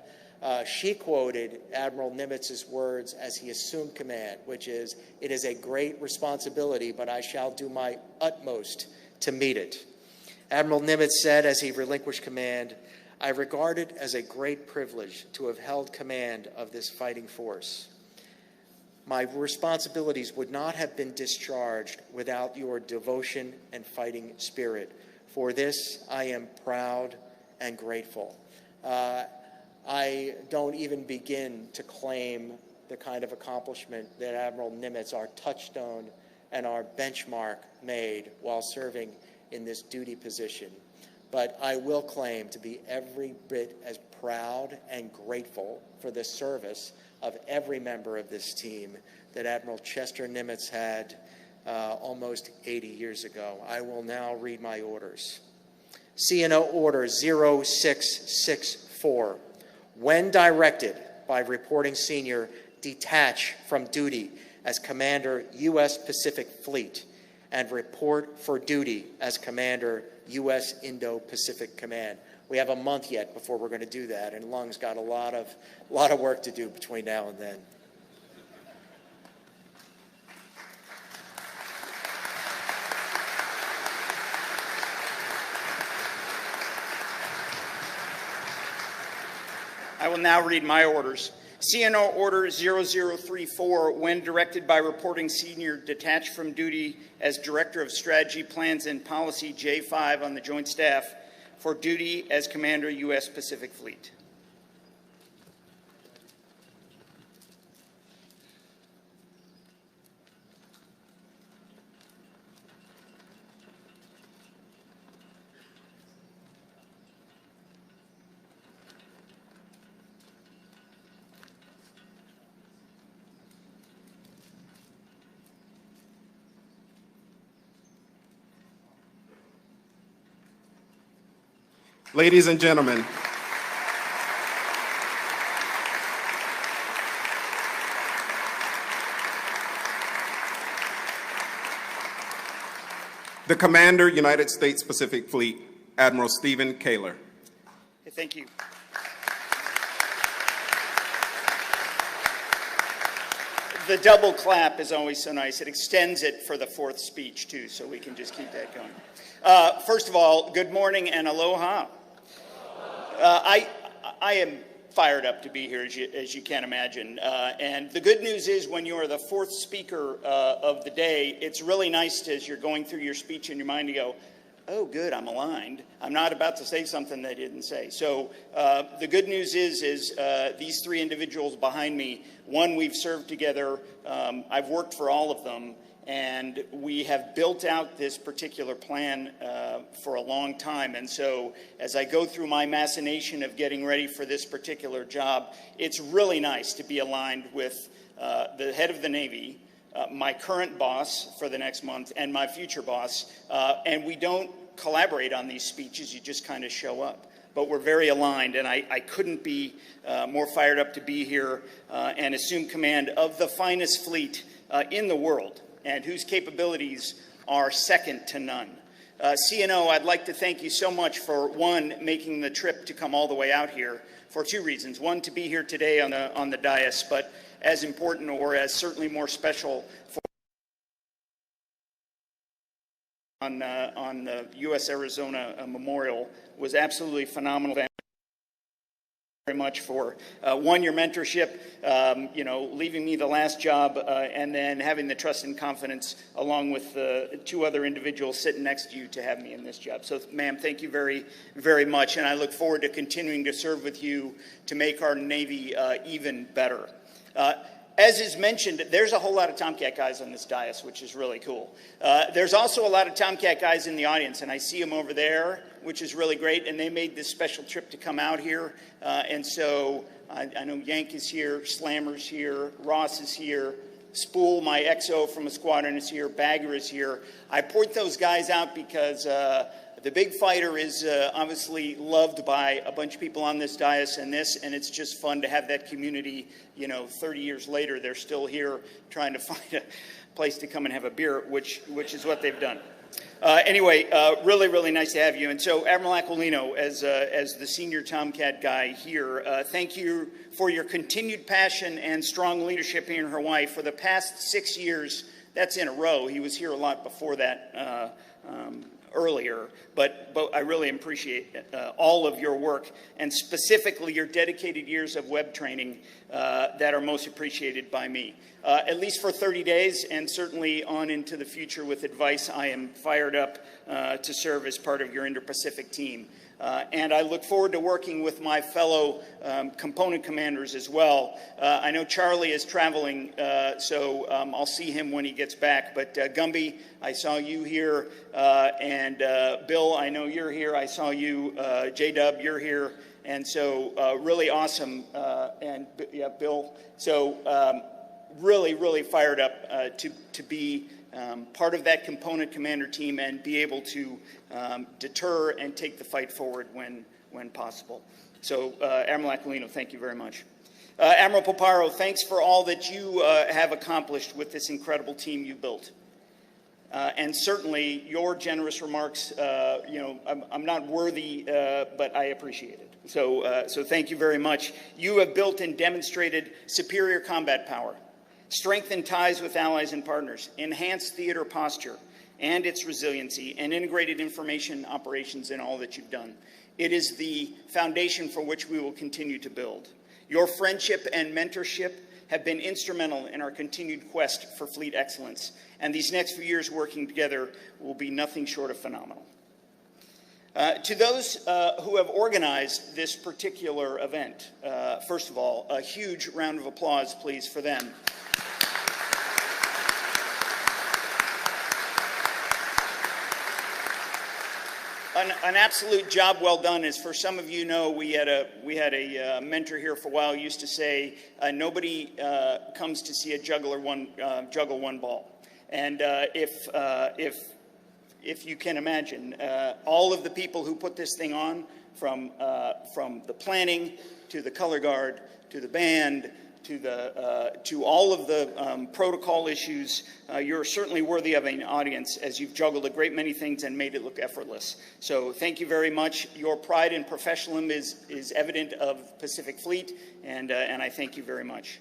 she quoted Admiral Nimitz's words as he assumed command, which is, "It is a great responsibility, but I shall do my utmost to meet it." Admiral Nimitz said as he relinquished command, "I regard it as a great privilege to have held command of this fighting force. My responsibilities would not have been discharged without your devotion and fighting spirit. For this, I am proud and grateful." I don't even begin to claim the kind of accomplishment that Admiral Nimitz, our touchstone and our benchmark, made while serving in this duty position. But I will claim to be every bit as proud and grateful for the service of every member of this team that Admiral Chester Nimitz had almost 80 years ago. I will now read my orders. CNO Order 0664. When directed by reporting senior, detach from duty as Commander U.S. Pacific Fleet and report for duty as Commander U.S. Indo-Pacific Command. We have a month yet before we're going to do that, and Lung's got a lot of work to do between now and then. I will now read my orders. CNO Order 0034, when directed by reporting senior, detached from duty as Director of Strategy, Plans, and Policy J5 on the Joint Staff for duty as Commander U.S. Pacific Fleet. Ladies and gentlemen, the Commander, United States Pacific Fleet, Admiral Stephen Kaler. Thank you. The double clap is always so nice. It extends it for the fourth speech, too, so we can just keep that going. First of all, good morning and aloha. I am fired up to be here, as you can imagine. And the good news is when you are the fourth speaker of the day, it's really nice as you're going through your speech in your mind to go, oh, good, I'm aligned. I'm not about to say something they didn't say. So the good news is these three individuals behind me, one, we've served together. I've worked for all of them. And we have built out this particular plan for a long time. And so as I go through my machination of getting ready for this particular job, it's really nice to be aligned with the head of the Navy, my current boss for the next month, and my future boss. And we don't collaborate on these speeches. You just kind of show up. But we're very aligned, and I couldn't be more fired up to be here and assume command of the finest fleet in the world, and whose capabilities are second to none. CNO, I'd like to thank you so much for, one, making the trip to come all the way out here for two reasons. One, to be here today on the dais, but as important or as certainly more special for on the U.S.-Arizona Memorial was absolutely phenomenal. Very much for one, your mentorship, leaving me the last job, and then having the trust and confidence along with the two other individuals sitting next to you to have me in this job. So, ma'am, thank you very, very much, and I look forward to continuing to serve with you to make our Navy even better. As is mentioned, there's a whole lot of Tomcat guys on this dais, which is really cool. There's also a lot of Tomcat guys in the audience, and I see them over there, which is really great, and they made this special trip to come out here. And so I know Yank is here, Slammer's here, Ross is here, Spool, my XO from a squadron, is here, Bagger is here. I point those guys out because the big fighter is obviously loved by a bunch of people on this dais and it's just fun to have that community. 30 years later, they're still here trying to find a place to come and have a beer, which is what they've done. Anyway, really, really nice to have you. And so, Admiral Aquilino, as the senior Tomcat guy here, thank you for your continued passion and strong leadership here in Hawaii for the past 6 years. That's in a row. He was here a lot before that. Earlier, but I really appreciate all of your work and specifically your dedicated years of web training that are most appreciated by me. At least for 30 days and certainly on into the future with advice, I am fired up to serve as part of your Indo-Pacific team. And I look forward to working with my fellow component commanders as well. I know Charlie is traveling, so I'll see him when he gets back. But Gumby, I saw you here. And Bill, I know you're here. I saw you. J-Dub, you're here. And so really awesome. And yeah, Bill. So really, really fired up to be part of that component commander team and be able to deter and take the fight forward when possible. So, Admiral Aquilino, thank you very much. Admiral Paparo, thanks for all that you have accomplished with this incredible team you built. And certainly your generous remarks, I'm not worthy, but I appreciate it. So thank you very much. You have built and demonstrated superior combat power, strengthened ties with allies and partners, enhanced theater posture and its resiliency, and integrated information operations in all that you've done. It is the foundation for which we will continue to build. Your friendship and mentorship have been instrumental in our continued quest for fleet excellence, and these next few years working together will be nothing short of phenomenal. To those who have organized this particular event, first of all, a huge round of applause, please, for them. An absolute job well done. As for some of you know, we had a mentor here for a while who used to say, nobody comes to see a juggler juggle one ball. And if you can imagine, all of the people who put this thing on from the planning to the color guard to the band to all of the protocol issues. You're certainly worthy of an audience, as you've juggled a great many things and made it look effortless. So thank you very much. Your pride and professionalism is evident of Pacific Fleet, and I thank you very much.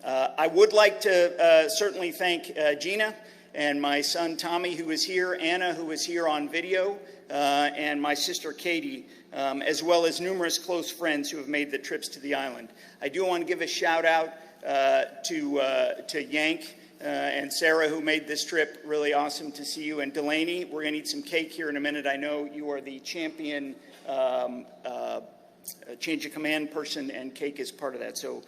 I would like to certainly thank Gina and my son Tommy, who is here, Anna, who is here on video, and my sister Katie, as well as numerous close friends who have made the trips to the island. I do want to give a shout out to Yank and Sarah, who made this trip. Really awesome to see you. And Delaney, we're going to eat some cake here in a minute. I know you are the champion change of command person, and cake is part of that. So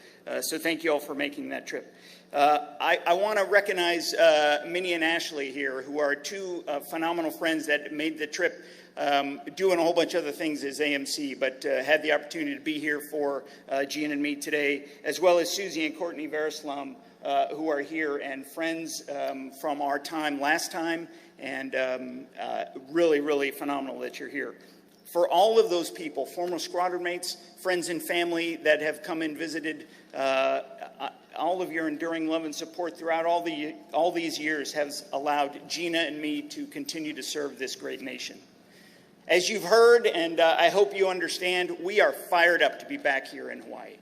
thank you all for making that trip. I want to recognize Minnie and Ashley here, who are two phenomenal friends that made the trip, doing a whole bunch of other things as AMC, but had the opportunity to be here for Gina and me today, as well as Susie and Courtney Verislam, who are here, and friends from our time last time, and really, really phenomenal that you're here. For all of those people, former squadron mates, friends and family that have come and visited, all of your enduring love and support throughout all these years has allowed Gina and me to continue to serve this great nation. As you've heard, and I hope you understand, we are fired up to be back here in Hawaii.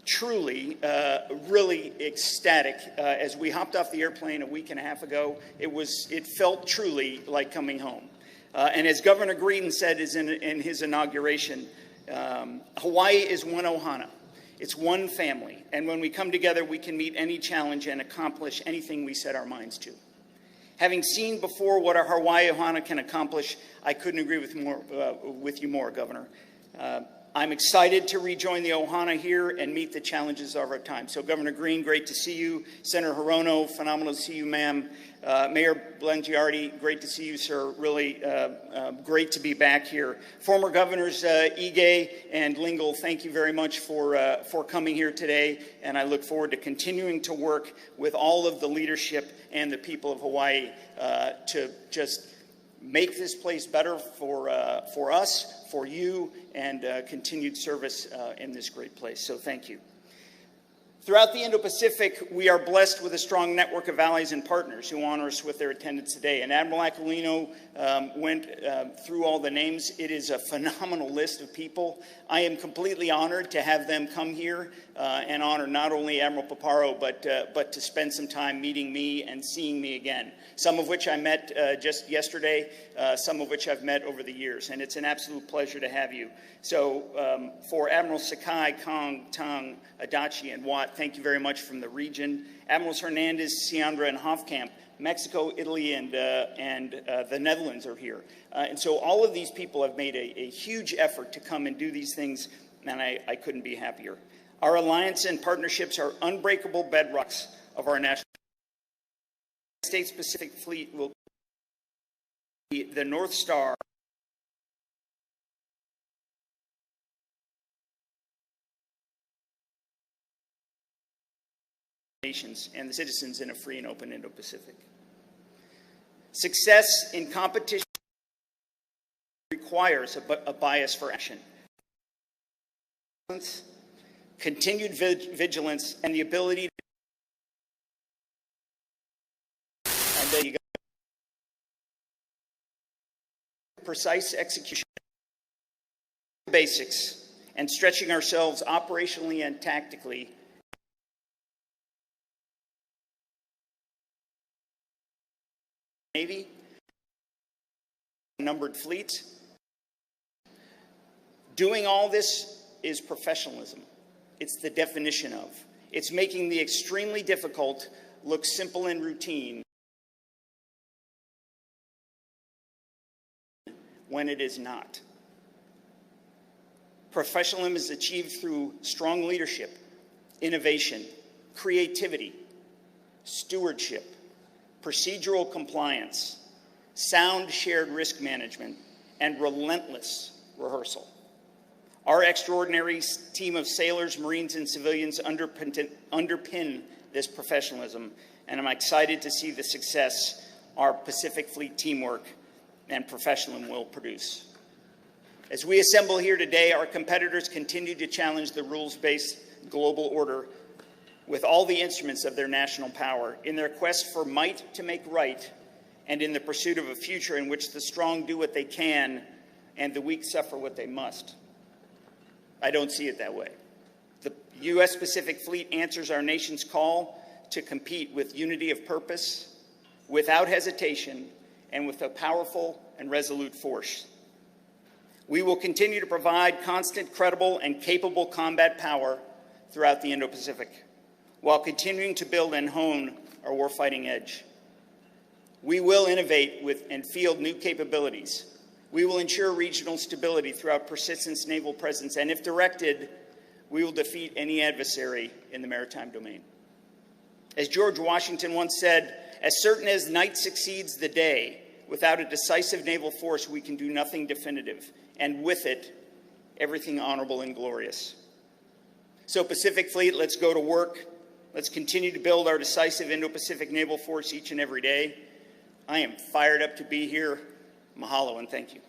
Truly, really ecstatic. As we hopped off the airplane a week and a half ago, it felt truly like coming home. And as Governor Green said in his inauguration, Hawaii is one ohana. It's one family. And when we come together, we can meet any challenge and accomplish anything we set our minds to. Having seen before what our Hawaii ohana can accomplish, I couldn't agree with you more, Governor. I'm excited to rejoin the ohana here and meet the challenges of our time. So, Governor Green, great to see you. Senator Hirono, phenomenal to see you, ma'am. Mayor Blangiardi, great to see you, sir. Really great to be back here. Former Governors Ige and Lingle, thank you very much for coming here today, and I look forward to continuing to work with all of the leadership and the people of Hawaii to just make this place better for us, for you, and continued service in this great place. So thank you. Throughout the Indo-Pacific, we are blessed with a strong network of allies and partners who honor us with their attendance today. And Admiral Aquilino went through all the names. It is a phenomenal list of people. I am completely honored to have them come here and honor not only Admiral Paparo, but to spend some time meeting me and seeing me again, some of which I met just yesterday, some of which I've met over the years. And it's an absolute pleasure to have you. So for Admiral Sakai, Kong, Tang, Adachi, and Watt, thank you very much from the region. Admirals Hernandez, Siandra, and Hofkamp, Mexico, Italy, and the Netherlands are here. And so all of these people have made a huge effort to come and do these things, and I couldn't be happier. Our alliance and partnerships are unbreakable bedrocks of our national. The United States Pacific Fleet will be the North Star nations and the citizens in a free and open Indo-Pacific. Success in competition requires a bias for action. Continued vigilance and the ability to precise execution basics and stretching ourselves operationally and tactically Navy, numbered fleets. Doing all this is professionalism. It's the definition of. It's making the extremely difficult look simple and routine when it is not. Professionalism is achieved through strong leadership, innovation, creativity, stewardship, procedural compliance, sound shared risk management, and relentless rehearsal. Our extraordinary team of sailors, Marines, and civilians underpin this professionalism, and I'm excited to see the success our Pacific Fleet teamwork and professionalism will produce. As we assemble here today, our competitors continue to challenge the rules-based global order with all the instruments of their national power in their quest for might to make right and in the pursuit of a future in which the strong do what they can and the weak suffer what they must. I don't see it that way. The U.S. Pacific Fleet answers our nation's call to compete with unity of purpose, without hesitation, and with a powerful and resolute force. We will continue to provide constant, credible, and capable combat power throughout the Indo-Pacific, while continuing to build and hone our warfighting edge. We will innovate and field new capabilities. We will ensure regional stability throughout persistent naval presence, and if directed, we will defeat any adversary in the maritime domain. As George Washington once said, "As certain as night succeeds the day, without a decisive naval force, we can do nothing definitive, and with it, everything honorable and glorious." So Pacific Fleet, let's go to work. Let's continue to build our decisive Indo-Pacific naval force each and every day. I am fired up to be here. Mahalo and thank you.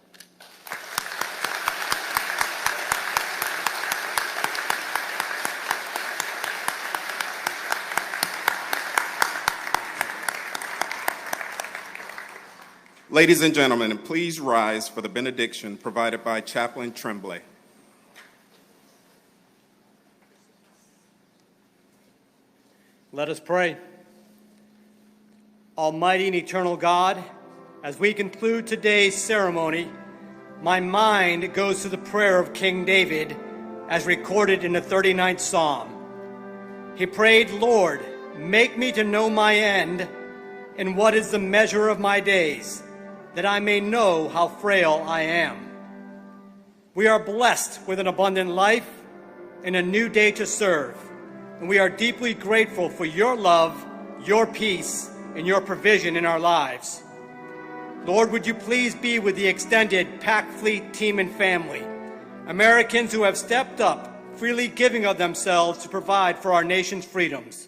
Ladies and gentlemen, please rise for the benediction provided by Chaplain Tremblay. Let us pray. Almighty and eternal God, as we conclude today's ceremony, my mind goes to the prayer of King David as recorded in the 39th Psalm. He prayed, "Lord, make me to know my end and what is the measure of my days, that I may know how frail I am." We are blessed with an abundant life and a new day to serve, and we are deeply grateful for your love, your peace, and your provision in our lives. Lord, would you please be with the extended PAC Fleet team and family, Americans who have stepped up, freely giving of themselves to provide for our nation's freedoms.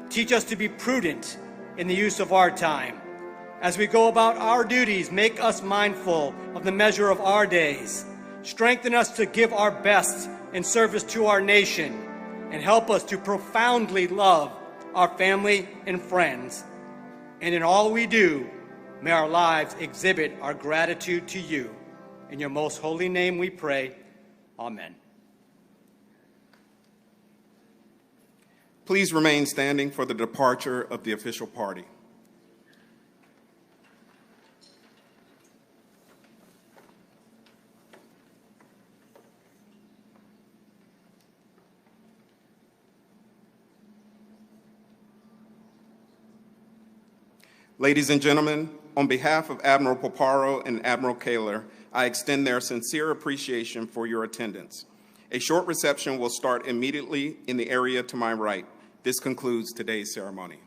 Teach us to be prudent in the use of our time. As we go about our duties, make us mindful of the measure of our days. Strengthen us to give our best in service to our nation, and help us to profoundly love our family and friends. And in all we do, may our lives exhibit our gratitude to you. In your most holy name we pray. Amen. Please remain standing for the departure of the official party. Ladies and gentlemen, on behalf of Admiral Paparo and Admiral Kaler, I extend their sincere appreciation for your attendance. A short reception will start immediately in the area to my right. This concludes today's ceremony.